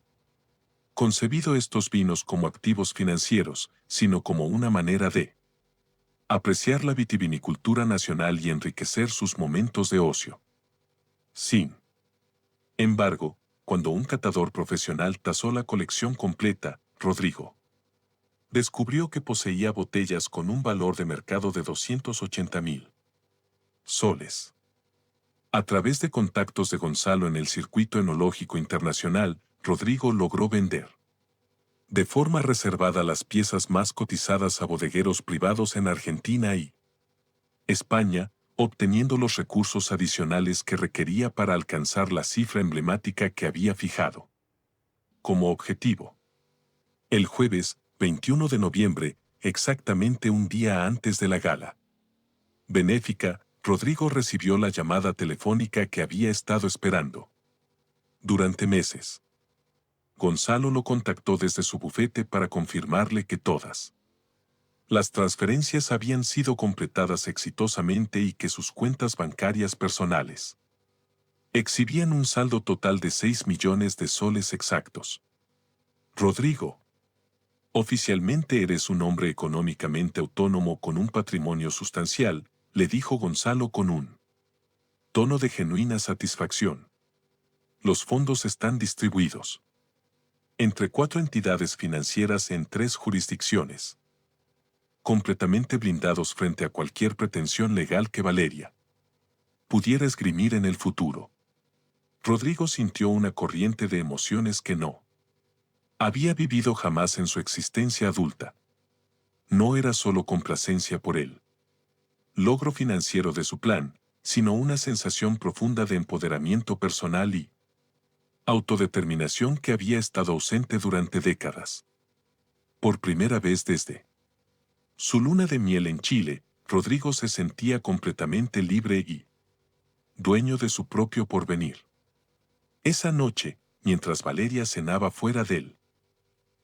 concebido estos vinos como activos financieros, sino como una manera de apreciar la vitivinicultura nacional y enriquecer sus momentos de ocio. Sin embargo, cuando un catador profesional tasó la colección completa, Rodrigo descubrió que poseía botellas con un valor de mercado de 280.000 soles. A través de contactos de Gonzalo en el circuito enológico internacional, Rodrigo logró vender de forma reservada las piezas más cotizadas a bodegueros privados en Argentina y España, obteniendo los recursos adicionales que requería para alcanzar la cifra emblemática que había fijado como objetivo. El jueves, 21 de noviembre, exactamente un día antes de la gala benéfica, Rodrigo recibió la llamada telefónica que había estado esperando durante meses. Gonzalo lo contactó desde su bufete para confirmarle que todas las transferencias habían sido completadas exitosamente y que sus cuentas bancarias personales exhibían un saldo total de 6 millones de soles exactos. Rodrigo, oficialmente eres un hombre económicamente autónomo con un patrimonio sustancial, le dijo Gonzalo con un tono de genuina satisfacción. Los fondos están distribuidos entre 4 entidades financieras en 3 jurisdicciones, completamente blindados frente a cualquier pretensión legal que Valeria pudiera esgrimir en el futuro. Rodrigo sintió una corriente de emociones que no había vivido jamás en su existencia adulta. No era solo complacencia por él logro financiero de su plan, sino una sensación profunda de empoderamiento personal y autodeterminación que había estado ausente durante décadas. Por primera vez desde su luna de miel en Chile, Rodrigo se sentía completamente libre y dueño de su propio porvenir. Esa noche, mientras Valeria cenaba fuera del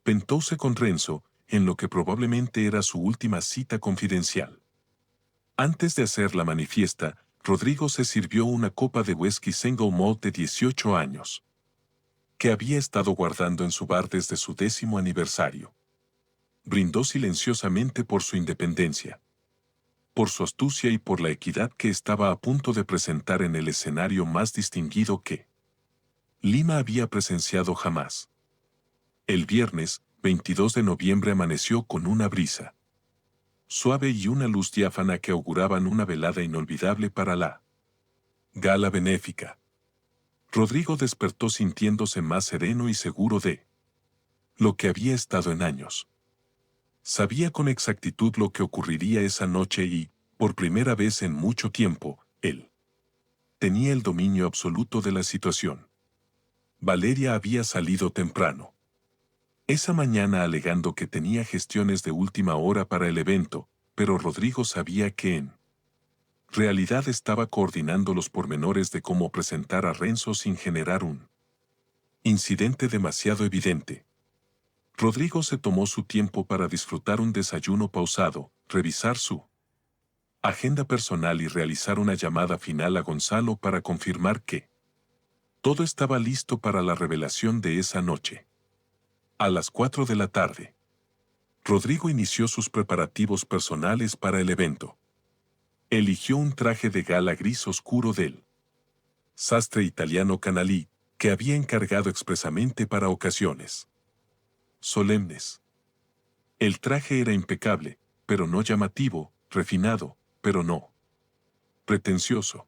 Penthouse con Renzo, en lo que probablemente era su última cita confidencial. Antes de hacer la manifiesta, Rodrigo se sirvió una copa de whisky single malt de 18 años, que había estado guardando en su bar desde su 10º aniversario. Brindó silenciosamente por su independencia, por su astucia y por la equidad que estaba a punto de presentar en el escenario más distinguido que Lima había presenciado jamás. El viernes, 22 de noviembre amaneció con una brisa suave y una luz diáfana que auguraban una velada inolvidable para la gala benéfica. Rodrigo despertó sintiéndose más sereno y seguro de lo que había estado en años. Sabía con exactitud lo que ocurriría esa noche y, por primera vez en mucho tiempo, él tenía el dominio absoluto de la situación. Valeria había salido temprano esa mañana alegando que tenía gestiones de última hora para el evento, pero Rodrigo sabía que en realidad estaba coordinando los pormenores de cómo presentar a Renzo sin generar un incidente demasiado evidente. Rodrigo se tomó su tiempo para disfrutar un desayuno pausado, revisar su agenda personal y realizar una llamada final a Gonzalo para confirmar que todo estaba listo para la revelación de esa noche. A las 4 de la tarde, Rodrigo inició sus preparativos personales para el evento. Eligió un traje de gala gris oscuro del sastre italiano Canalí, que había encargado expresamente para ocasiones solemnes. El traje era impecable, pero no llamativo, refinado, pero no pretencioso.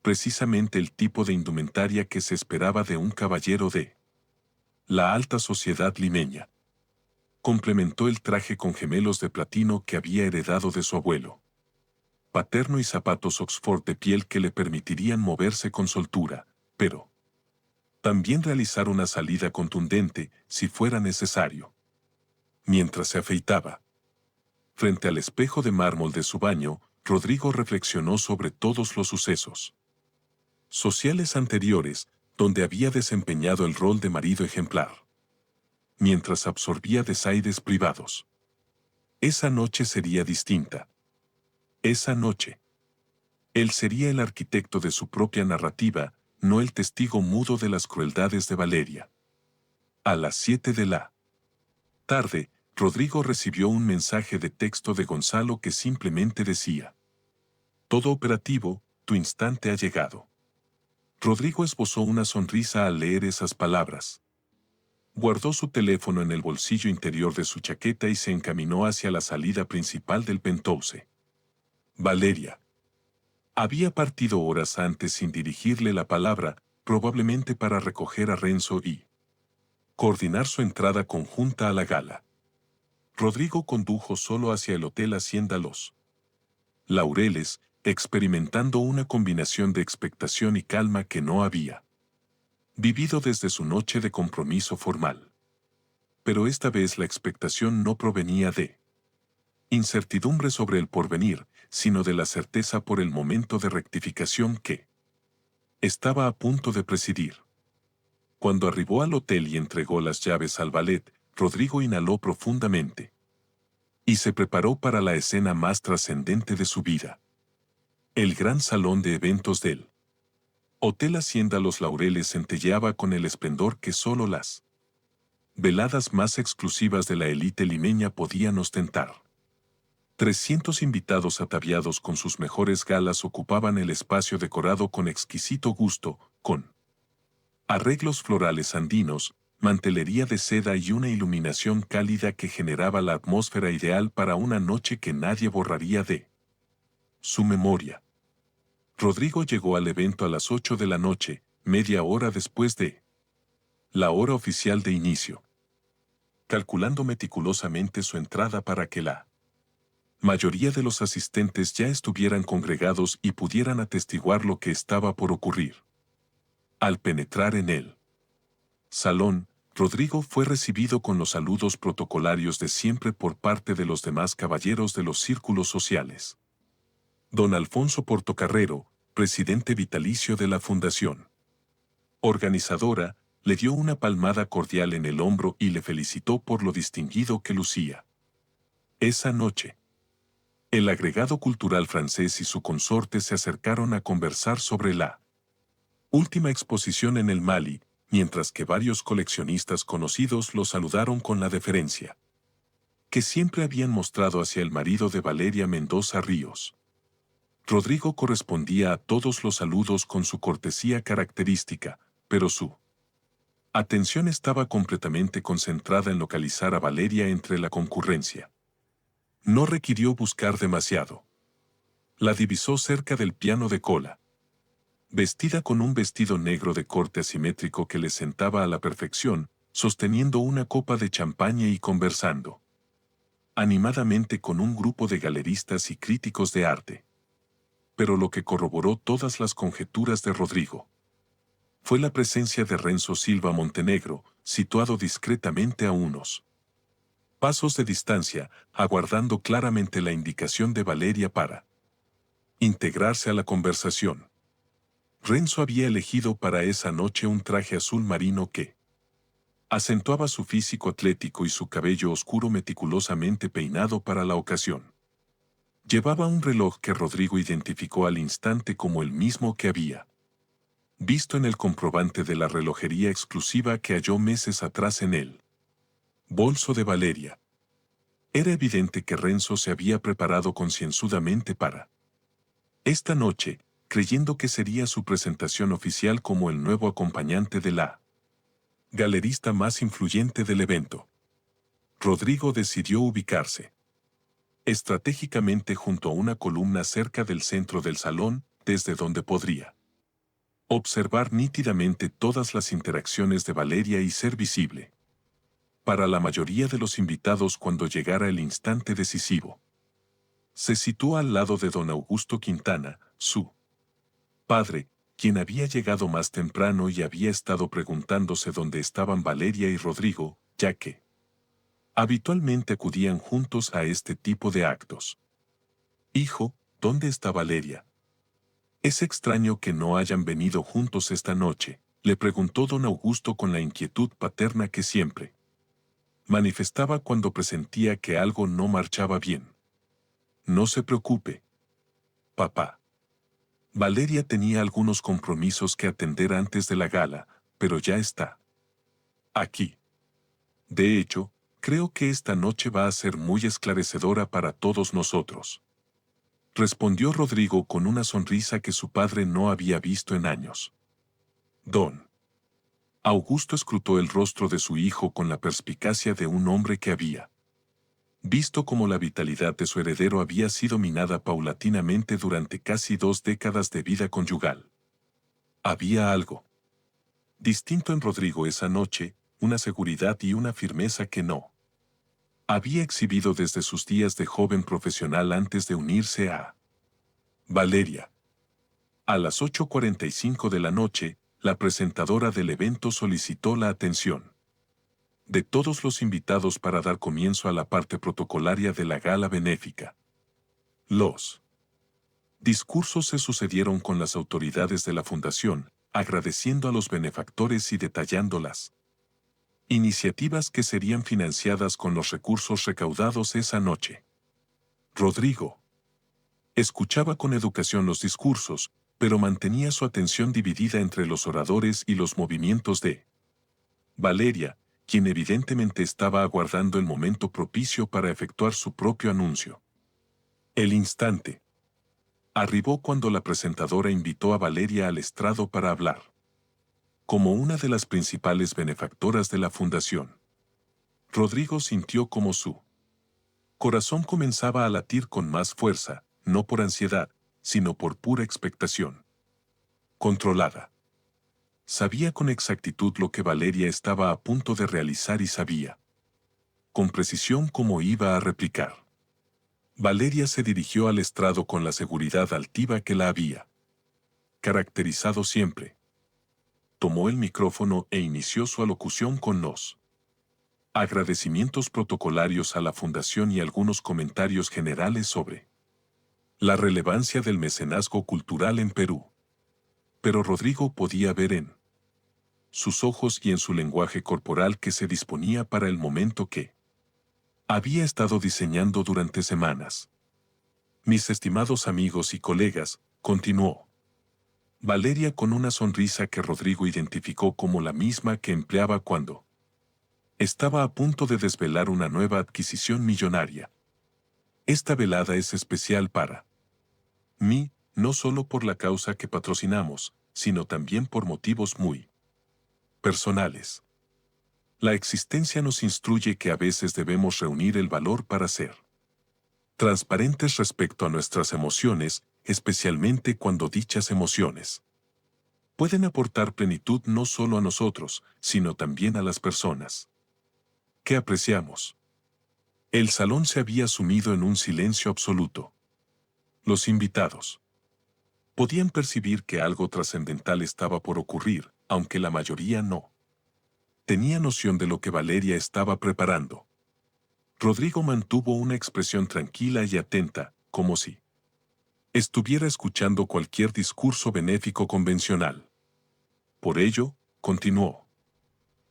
Precisamente el tipo de indumentaria que se esperaba de un caballero de la alta sociedad limeña. Complementó el traje con gemelos de platino que había heredado de su abuelo paterno y zapatos Oxford de piel que le permitirían moverse con soltura, pero también realizar una salida contundente si fuera necesario. Mientras se afeitaba, frente al espejo de mármol de su baño, Rodrigo reflexionó sobre todos los sucesos sociales anteriores, donde había desempeñado el rol de marido ejemplar, mientras absorbía desaires privados. Esa noche sería distinta. Esa noche, él sería el arquitecto de su propia narrativa, no el testigo mudo de las crueldades de Valeria. A las 7 de la tarde, Rodrigo recibió un mensaje de texto de Gonzalo que simplemente decía: todo operativo, tu instante ha llegado. Rodrigo esbozó una sonrisa al leer esas palabras. Guardó su teléfono en el bolsillo interior de su chaqueta y se encaminó hacia la salida principal del Penthouse. Valeria había partido horas antes sin dirigirle la palabra, probablemente para recoger a Renzo y coordinar su entrada conjunta a la gala. Rodrigo condujo solo hacia el Hotel Hacienda Los Laureles, experimentando una combinación de expectación y calma que no había vivido desde su noche de compromiso formal. Pero esta vez la expectación no provenía de incertidumbre sobre el porvenir, sino de la certeza por el momento de rectificación que estaba a punto de presidir. Cuando arribó al hotel y entregó las llaves al valet, Rodrigo inhaló profundamente y se preparó para la escena más trascendente de su vida. El gran salón de eventos del Hotel Hacienda Los Laureles centelleaba con el esplendor que solo las veladas más exclusivas de la élite limeña podían ostentar. 300 invitados ataviados con sus mejores galas ocupaban el espacio decorado con exquisito gusto, con arreglos florales andinos, mantelería de seda y una iluminación cálida que generaba la atmósfera ideal para una noche que nadie borraría de su memoria. Rodrigo llegó al evento a las 8 de la noche, media hora después de la hora oficial de inicio, calculando meticulosamente su entrada para que la mayoría de los asistentes ya estuvieran congregados y pudieran atestiguar lo que estaba por ocurrir. Al penetrar en el salón, Rodrigo fue recibido con los saludos protocolarios de siempre por parte de los demás caballeros de los círculos sociales. Don Alfonso Portocarrero, presidente vitalicio de la Fundación organizadora, le dio una palmada cordial en el hombro y le felicitó por lo distinguido que lucía. Esa noche, el agregado cultural francés y su consorte se acercaron a conversar sobre la última exposición en el Mali, mientras que varios coleccionistas conocidos lo saludaron con la deferencia que siempre habían mostrado hacia el marido de Valeria Mendoza Ríos. Rodrigo correspondía a todos los saludos con su cortesía característica, pero su atención estaba completamente concentrada en localizar a Valeria entre la concurrencia. No requirió buscar demasiado. La divisó cerca del piano de cola, vestida con un vestido negro de corte asimétrico que le sentaba a la perfección, sosteniendo una copa de champaña y conversando animadamente con un grupo de galeristas y críticos de arte. Pero lo que corroboró todas las conjeturas de Rodrigo fue la presencia de Renzo Silva Montenegro, situado discretamente a unos pasos de distancia, aguardando claramente la indicación de Valeria para integrarse a la conversación. Renzo había elegido para esa noche un traje azul marino que acentuaba su físico atlético y su cabello oscuro meticulosamente peinado para la ocasión. Llevaba un reloj que Rodrigo identificó al instante como el mismo que había visto en el comprobante de la relojería exclusiva que halló meses atrás en el bolso de Valeria. Era evidente que Renzo se había preparado concienzudamente para esta noche, creyendo que sería su presentación oficial como el nuevo acompañante de la galerista más influyente del evento. Rodrigo decidió ubicarse estratégicamente junto a una columna cerca del centro del salón, desde donde podría observar nítidamente todas las interacciones de Valeria y ser visible para la mayoría de los invitados cuando llegara el instante decisivo. Se situó al lado de don Augusto Quintana, su padre, quien había llegado más temprano y había estado preguntándose dónde estaban Valeria y Rodrigo, ya que habitualmente acudían juntos a este tipo de actos. Hijo, ¿dónde está Valeria? Es extraño que no hayan venido juntos esta noche, le preguntó don Augusto con la inquietud paterna que siempre manifestaba cuando presentía que algo no marchaba bien. No se preocupe, papá. Valeria tenía algunos compromisos que atender antes de la gala, pero ya está aquí. De hecho, creo que esta noche va a ser muy esclarecedora para todos nosotros. Respondió Rodrigo con una sonrisa que su padre no había visto en años. Don Augusto escrutó el rostro de su hijo con la perspicacia de un hombre que había visto cómo la vitalidad de su heredero había sido minada paulatinamente durante casi 2 décadas de vida conyugal. Había algo distinto en Rodrigo esa noche, una seguridad y una firmeza que no había exhibido desde sus días de joven profesional antes de unirse a Valeria. A las 8:45 de la noche, la presentadora del evento solicitó la atención de todos los invitados para dar comienzo a la parte protocolaria de la gala benéfica. Los discursos se sucedieron con las autoridades de la fundación, agradeciendo a los benefactores y detallando las iniciativas que serían financiadas con los recursos recaudados esa noche. Rodrigo escuchaba con educación los discursos, pero mantenía su atención dividida entre los oradores y los movimientos de Valeria, quien evidentemente estaba aguardando el momento propicio para efectuar su propio anuncio. El instante arribó cuando la presentadora invitó a Valeria al estrado para hablar. Como una de las principales benefactoras de la fundación, Rodrigo sintió como su corazón comenzaba a latir con más fuerza, no por ansiedad, sino por pura expectación controlada. Sabía con exactitud lo que Valeria estaba a punto de realizar y sabía con precisión cómo iba a replicar. Valeria se dirigió al estrado con la seguridad altiva que la había caracterizado siempre. Tomó el micrófono e inició su alocución con los agradecimientos protocolarios a la fundación y algunos comentarios generales sobre la relevancia del mecenazgo cultural en Perú. Pero Rodrigo podía ver en sus ojos y en su lenguaje corporal que se disponía para el momento que había estado diseñando durante semanas. Mis estimados amigos y colegas, continuó Valeria con una sonrisa que Rodrigo identificó como la misma que empleaba cuando estaba a punto de desvelar una nueva adquisición millonaria. Esta velada es especial para mí, no solo por la causa que patrocinamos, sino también por motivos muy personales. La existencia nos instruye que a veces debemos reunir el valor para ser transparentes respecto a nuestras emociones, especialmente cuando dichas emociones pueden aportar plenitud no solo a nosotros, sino también a las personas que apreciamos. El salón se había sumido en un silencio absoluto. Los invitados podían percibir que algo trascendental estaba por ocurrir, aunque la mayoría no tenía noción de lo que Valeria estaba preparando. Rodrigo mantuvo una expresión tranquila y atenta, como si estuviera escuchando cualquier discurso benéfico convencional. Por ello, continuó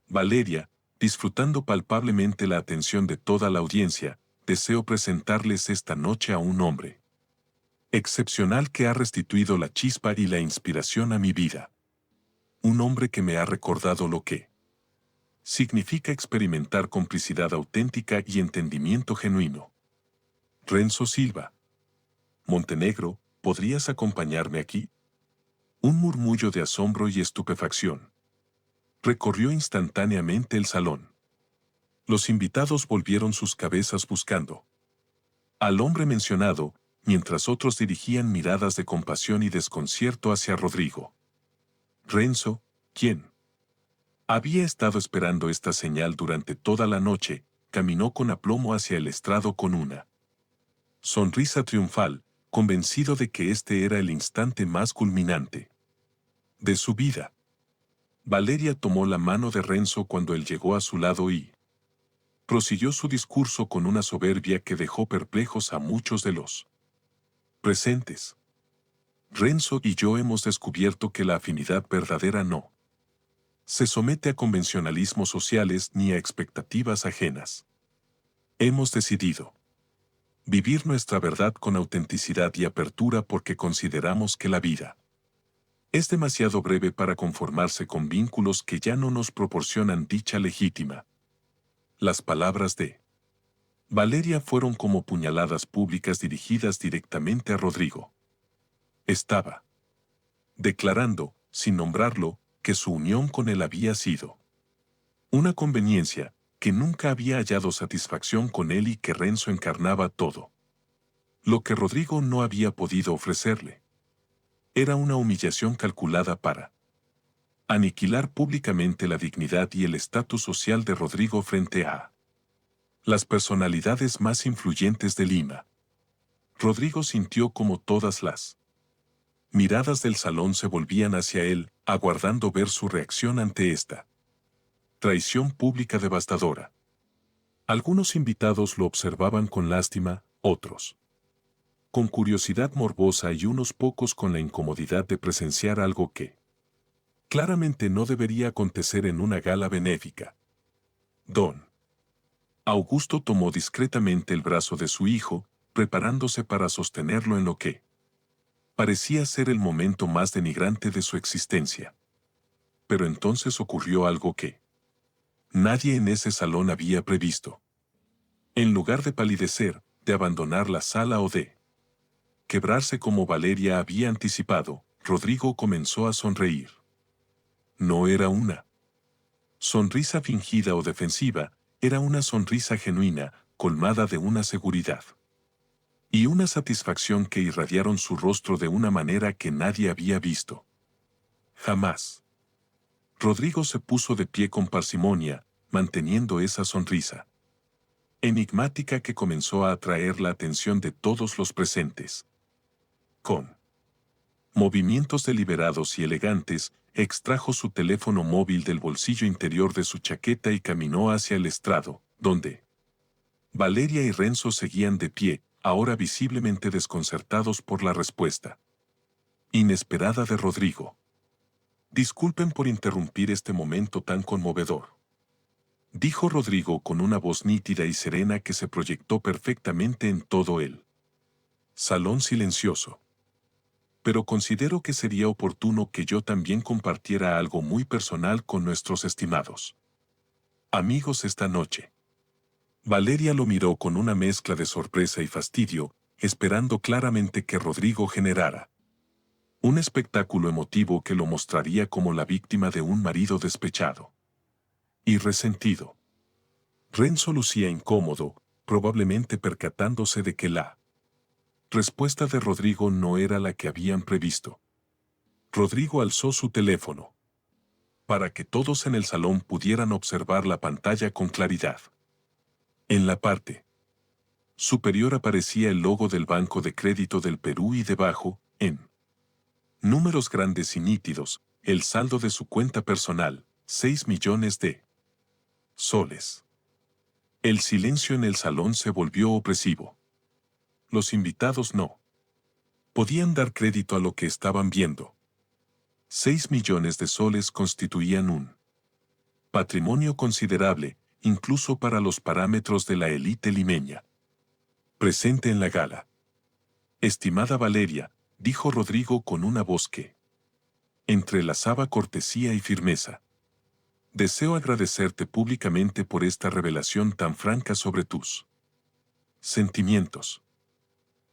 Valeria, disfrutando palpablemente la atención de toda la audiencia, deseo presentarles esta noche a un hombre excepcional que ha restituido la chispa y la inspiración a mi vida. Un hombre que me ha recordado lo que significa experimentar complicidad auténtica y entendimiento genuino. Renzo Silva. Montenegro, ¿podrías acompañarme aquí? Un murmullo de asombro y estupefacción recorrió instantáneamente el salón. Los invitados volvieron sus cabezas buscando al hombre mencionado, mientras otros dirigían miradas de compasión y desconcierto hacia Rodrigo. Renzo, ¿quién había estado esperando esta señal durante toda la noche, caminó con aplomo hacia el estrado con una sonrisa triunfal, convencido de que este era el instante más culminante de su vida. Valeria tomó la mano de Renzo cuando él llegó a su lado y prosiguió su discurso con una soberbia que dejó perplejos a muchos de los presentes. Renzo y yo hemos descubierto que la afinidad verdadera no se somete a convencionalismos sociales ni a expectativas ajenas. Hemos decidido vivir nuestra verdad con autenticidad y apertura porque consideramos que la vida es demasiado breve para conformarse con vínculos que ya no nos proporcionan dicha legítima. Las palabras de Valeria fueron como puñaladas públicas dirigidas directamente a Rodrigo. Estaba declarando, sin nombrarlo, que su unión con él había sido una conveniencia, que nunca había hallado satisfacción con él y que Renzo encarnaba todo lo que Rodrigo no había podido ofrecerle. Era una humillación calculada para aniquilar públicamente la dignidad y el estatus social de Rodrigo frente a las personalidades más influyentes de Lima. Rodrigo sintió como todas las miradas del salón se volvían hacia él, aguardando ver su reacción ante esta Traición pública devastadora. Algunos invitados lo observaban con lástima, otros con curiosidad morbosa y unos pocos con la incomodidad de presenciar algo que claramente no debería acontecer en una gala benéfica. Don Augusto tomó discretamente el brazo de su hijo, preparándose para sostenerlo en lo que parecía ser el momento más denigrante de su existencia. Pero entonces ocurrió algo que nadie en ese salón había previsto. En lugar de palidecer, de abandonar la sala o de quebrarse como Valeria había anticipado, Rodrigo comenzó a sonreír. No era una sonrisa fingida o defensiva, era una sonrisa genuina, colmada de una seguridad y una satisfacción que irradiaron su rostro de una manera que nadie había visto. Jamás. Rodrigo se puso de pie con parsimonia, manteniendo esa sonrisa enigmática que comenzó a atraer la atención de todos los presentes. Con movimientos deliberados y elegantes, extrajo su teléfono móvil del bolsillo interior de su chaqueta y caminó hacia el estrado, donde Valeria y Renzo seguían de pie, ahora visiblemente desconcertados por la respuesta inesperada de Rodrigo. Disculpen por interrumpir este momento tan conmovedor, dijo Rodrigo con una voz nítida y serena que se proyectó perfectamente en todo el salón silencioso. Pero considero que sería oportuno que yo también compartiera algo muy personal con nuestros estimados amigos esta noche. Valeria lo miró con una mezcla de sorpresa y fastidio, esperando claramente que Rodrigo generara un espectáculo emotivo que lo mostraría como la víctima de un marido despechado y resentido. Renzo lucía incómodo, probablemente percatándose de que la respuesta de Rodrigo no era la que habían previsto. Rodrigo alzó su teléfono para que todos en el salón pudieran observar la pantalla con claridad. En la parte superior aparecía el logo del Banco de Crédito del Perú y debajo, en números grandes y nítidos, el saldo de su cuenta personal, 6 millones de soles. El silencio en el salón se volvió opresivo. Los invitados no podían dar crédito a lo que estaban viendo. 6 millones de soles constituían un patrimonio considerable, incluso para los parámetros de la élite limeña presente en la gala. Estimada Valeria, dijo Rodrigo con una voz que entrelazaba cortesía y firmeza. Deseo agradecerte públicamente por esta revelación tan franca sobre tus sentimientos.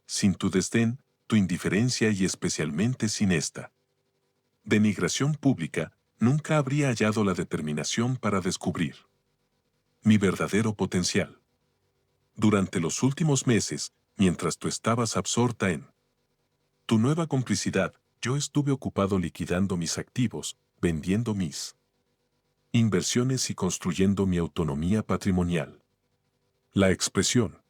Sin tu desdén, tu indiferencia y especialmente sin esta denigración pública, nunca habría hallado la determinación para descubrir mi verdadero potencial. Durante los últimos meses, mientras tú estabas absorta en tu nueva complicidad, yo estuve ocupado liquidando mis activos, vendiendo mis inversiones y construyendo mi autonomía patrimonial. La expresión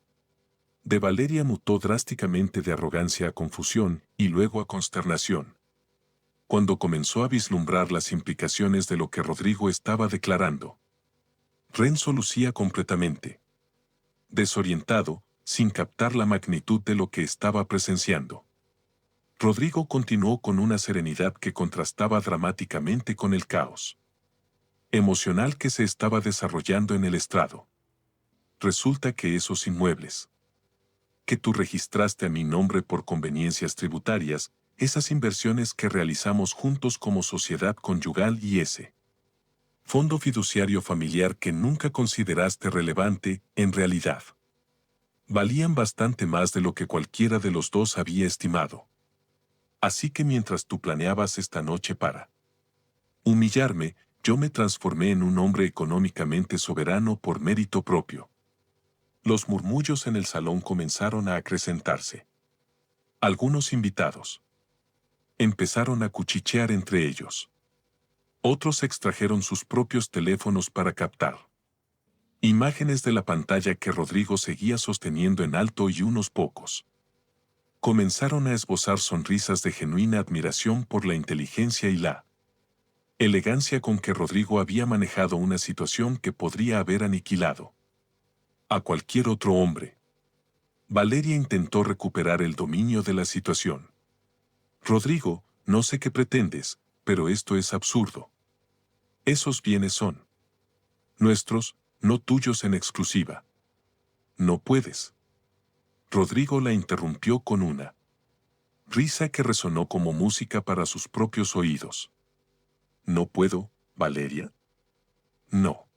de Valeria mutó drásticamente de arrogancia a confusión y luego a consternación, cuando comenzó a vislumbrar las implicaciones de lo que Rodrigo estaba declarando. Renzo lucía completamente desorientado, sin captar la magnitud de lo que estaba presenciando. Rodrigo continuó con una serenidad que contrastaba dramáticamente con el caos emocional que se estaba desarrollando en el estrado. Resulta que esos inmuebles que tú registraste a mi nombre por conveniencias tributarias, esas inversiones que realizamos juntos como sociedad conyugal y ese fondo fiduciario familiar que nunca consideraste relevante, en realidad valían bastante más de lo que cualquiera de los dos había estimado. Así que mientras tú planeabas esta noche para humillarme, yo me transformé en un hombre económicamente soberano por mérito propio. Los murmullos en el salón comenzaron a acrecentarse. Algunos invitados empezaron a cuchichear entre ellos. Otros extrajeron sus propios teléfonos para captar imágenes de la pantalla que Rodrigo seguía sosteniendo en alto y unos pocos comenzaron a esbozar sonrisas de genuina admiración por la inteligencia y la Elegancia con que Rodrigo había manejado una situación que podría haber aniquilado a cualquier otro hombre. Valeria intentó recuperar el dominio de la situación. Rodrigo, no sé qué pretendes, pero esto es absurdo. Esos bienes son nuestros, no tuyos en exclusiva. No puedes. Rodrigo la interrumpió con una risa que resonó como música para sus propios oídos. ¿No puedo, Valeria? No.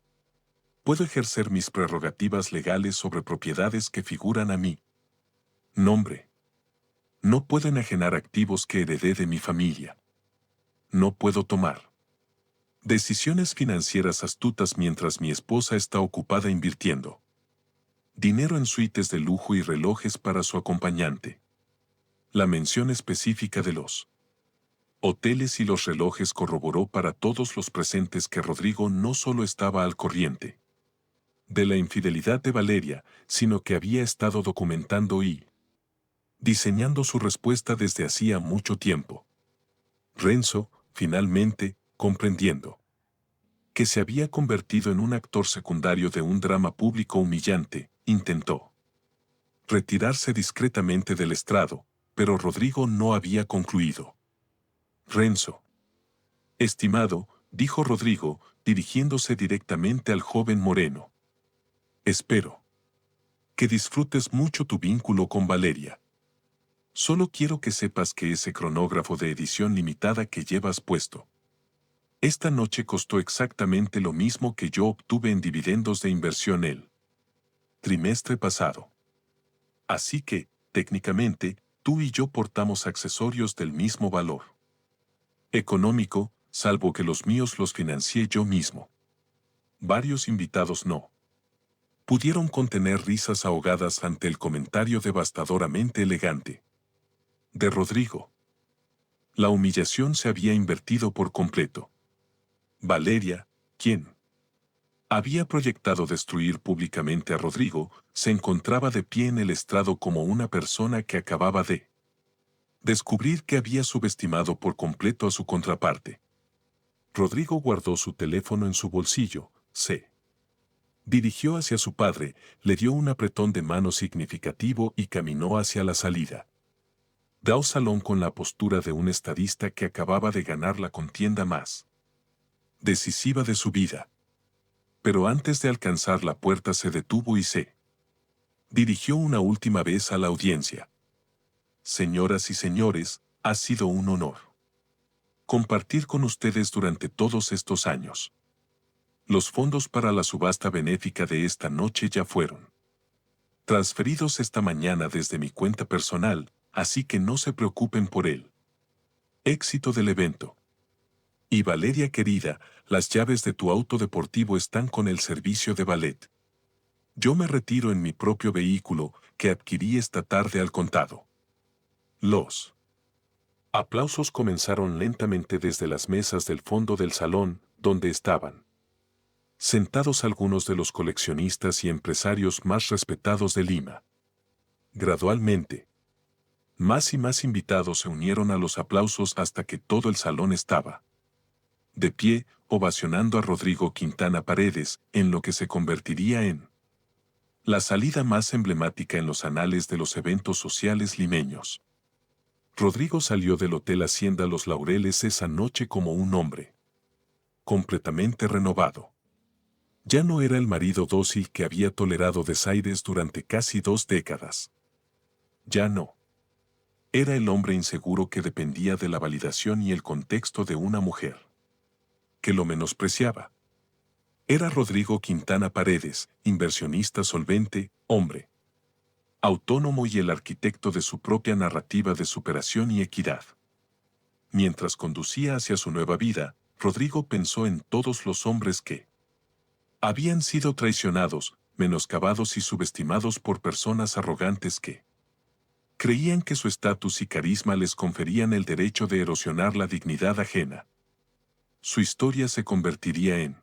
Puedo ejercer mis prerrogativas legales sobre propiedades que figuran a mi nombre. No puedo enajenar activos que heredé de mi familia. No puedo tomar decisiones financieras astutas mientras mi esposa está ocupada invirtiendo dinero en suites de lujo y relojes para su acompañante. La mención específica de los hoteles y los relojes corroboró para todos los presentes que Rodrigo no solo estaba al corriente de la infidelidad de Valeria, sino que había estado documentando y diseñando su respuesta desde hacía mucho tiempo. Renzo, finalmente, comprendiendo que se había convertido en un actor secundario de un drama público humillante, intentó retirarse discretamente del estrado, pero Rodrigo no había concluido. Renzo. Estimado, dijo Rodrigo, dirigiéndose directamente al joven moreno. Espero que disfrutes mucho tu vínculo con Valeria. Solo quiero que sepas que ese cronógrafo de edición limitada que llevas puesto esta noche costó exactamente lo mismo que yo obtuve en dividendos de inversión el trimestre pasado. Así que, técnicamente, tú y yo portamos accesorios del mismo valor económico, salvo que los míos los financié yo mismo. Varios invitados no pudieron contener risas ahogadas ante el comentario devastadoramente elegante de Rodrigo. La humillación se había invertido por completo. Valeria, quien había proyectado destruir públicamente a Rodrigo, se encontraba de pie en el estrado como una persona que acababa de descubrir que había subestimado por completo a su contraparte. Rodrigo guardó su teléfono en su bolsillo, se dirigió hacia su padre, le dio un apretón de mano significativo y caminó hacia la salida. Dao Salón con la postura de un estadista que acababa de ganar la contienda más decisiva de su vida. Pero antes de alcanzar la puerta se detuvo y se dirigió una última vez a la audiencia. Señoras y señores, ha sido un honor compartir con ustedes durante todos estos años. Los fondos para la subasta benéfica de esta noche ya fueron transferidos esta mañana desde mi cuenta personal, así que no se preocupen por el éxito del evento. Y Valeria querida, las llaves de tu auto deportivo están con el servicio de valet. Yo me retiro en mi propio vehículo, que adquirí esta tarde al contado. Los aplausos comenzaron lentamente desde las mesas del fondo del salón, donde estaban sentados algunos de los coleccionistas y empresarios más respetados de Lima. Gradualmente, más y más invitados se unieron a los aplausos hasta que todo el salón estaba de pie, ovacionando a Rodrigo Quintana Paredes, en lo que se convertiría en la salida más emblemática en los anales de los eventos sociales limeños. Rodrigo salió del Hotel Hacienda Los Laureles esa noche como un hombre completamente renovado. Ya no era el marido dócil que había tolerado desaires durante casi 2 décadas. Ya no. Era el hombre inseguro que dependía de la validación y el contexto de una mujer que lo menospreciaba. Era Rodrigo Quintana Paredes, inversionista solvente, hombre autónomo y el arquitecto de su propia narrativa de superación y equidad. Mientras conducía hacia su nueva vida, Rodrigo pensó en todos los hombres que habían sido traicionados, menoscabados y subestimados por personas arrogantes que creían que su estatus y carisma les conferían el derecho de erosionar la dignidad ajena. Su historia se convertiría en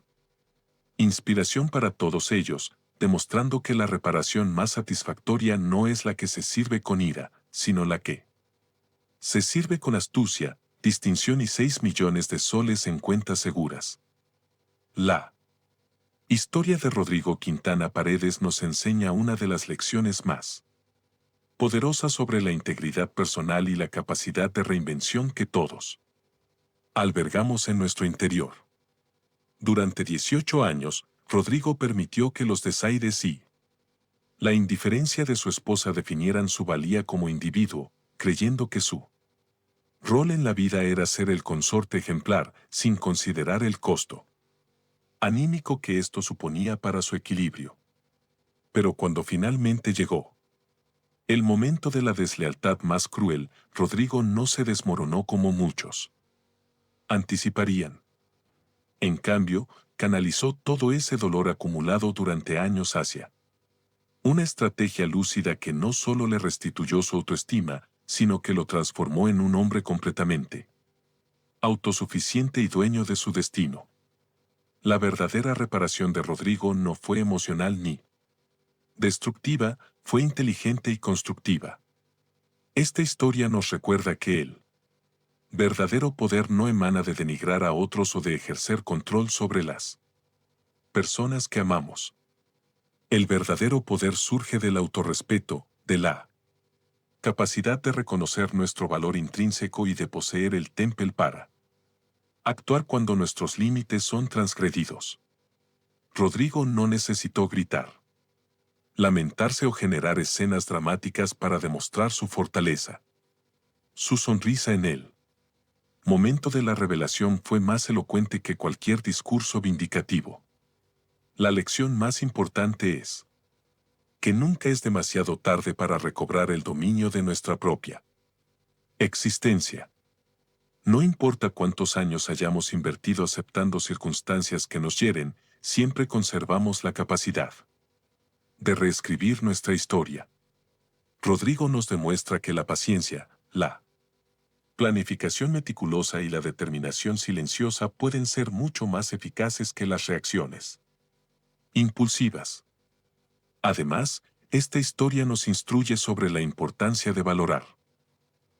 inspiración para todos ellos, demostrando que la reparación más satisfactoria no es la que se sirve con ira, sino la que se sirve con astucia, distinción y 6 millones de soles en cuentas seguras. La historia de Rodrigo Quintana Paredes nos enseña una de las lecciones más poderosas sobre la integridad personal y la capacidad de reinvención que todos albergamos en nuestro interior. Durante 18 años, Rodrigo permitió que los desaires y la indiferencia de su esposa definieran su valía como individuo, creyendo que su rol en la vida era ser el consorte ejemplar, sin considerar el costo anímico que esto suponía para su equilibrio. Pero cuando finalmente llegó el momento de la deslealtad más cruel, Rodrigo no se desmoronó como muchos anticiparían. En cambio, canalizó todo ese dolor acumulado durante años hacia una estrategia lúcida que no solo le restituyó su autoestima, sino que lo transformó en un hombre completamente autosuficiente y dueño de su destino. La verdadera reparación de Rodrigo no fue emocional ni destructiva, fue inteligente y constructiva. Esta historia nos recuerda que el verdadero poder no emana de denigrar a otros o de ejercer control sobre las personas que amamos. El verdadero poder surge del autorrespeto, de la capacidad de reconocer nuestro valor intrínseco y de poseer el temple para actuar cuando nuestros límites son transgredidos. Rodrigo no necesitó gritar, lamentarse o generar escenas dramáticas para demostrar su fortaleza. Su sonrisa en el momento de la revelación fue más elocuente que cualquier discurso vindicativo. La lección más importante es que nunca es demasiado tarde para recobrar el dominio de nuestra propia existencia. No importa cuántos años hayamos invertido aceptando circunstancias que nos hieren, siempre conservamos la capacidad de reescribir nuestra historia. Rodrigo nos demuestra que la paciencia, la planificación meticulosa y la determinación silenciosa pueden ser mucho más eficaces que las reacciones impulsivas. Además, esta historia nos instruye sobre la importancia de valorar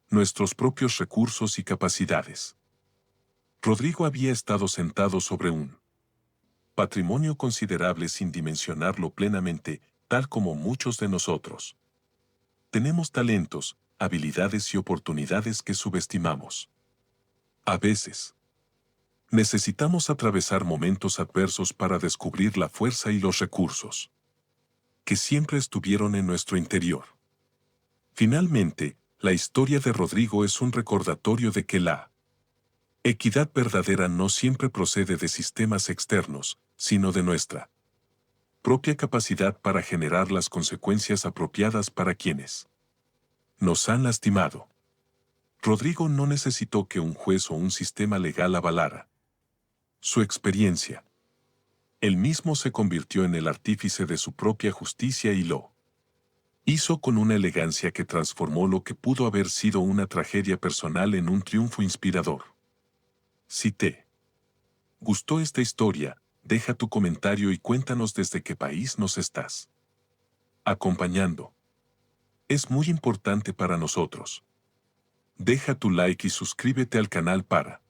nuestros propios recursos y capacidades. Rodrigo había estado sentado sobre un patrimonio considerable sin dimensionarlo plenamente, tal como muchos de nosotros. Tenemos talentos, habilidades y oportunidades que subestimamos. A veces, necesitamos atravesar momentos adversos para descubrir la fuerza y los recursos que siempre estuvieron en nuestro interior. Finalmente, la historia de Rodrigo es un recordatorio de que la equidad verdadera no siempre procede de sistemas externos, sino de nuestra propia capacidad para generar las consecuencias apropiadas para quienes nos han lastimado. Rodrigo no necesitó que un juez o un sistema legal avalara su experiencia. Él mismo se convirtió en el artífice de su propia justicia y lo hizo con una elegancia que transformó lo que pudo haber sido una tragedia personal en un triunfo inspirador. Si te gustó esta historia, deja tu comentario y cuéntanos desde qué país nos estás acompañando. Es muy importante para nosotros. Deja tu like y suscríbete al canal para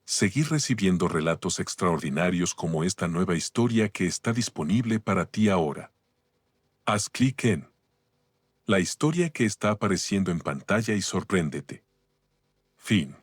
seguir recibiendo relatos extraordinarios como esta nueva historia que está disponible para ti ahora. Haz clic en la historia que está apareciendo en pantalla y sorpréndete. Fin.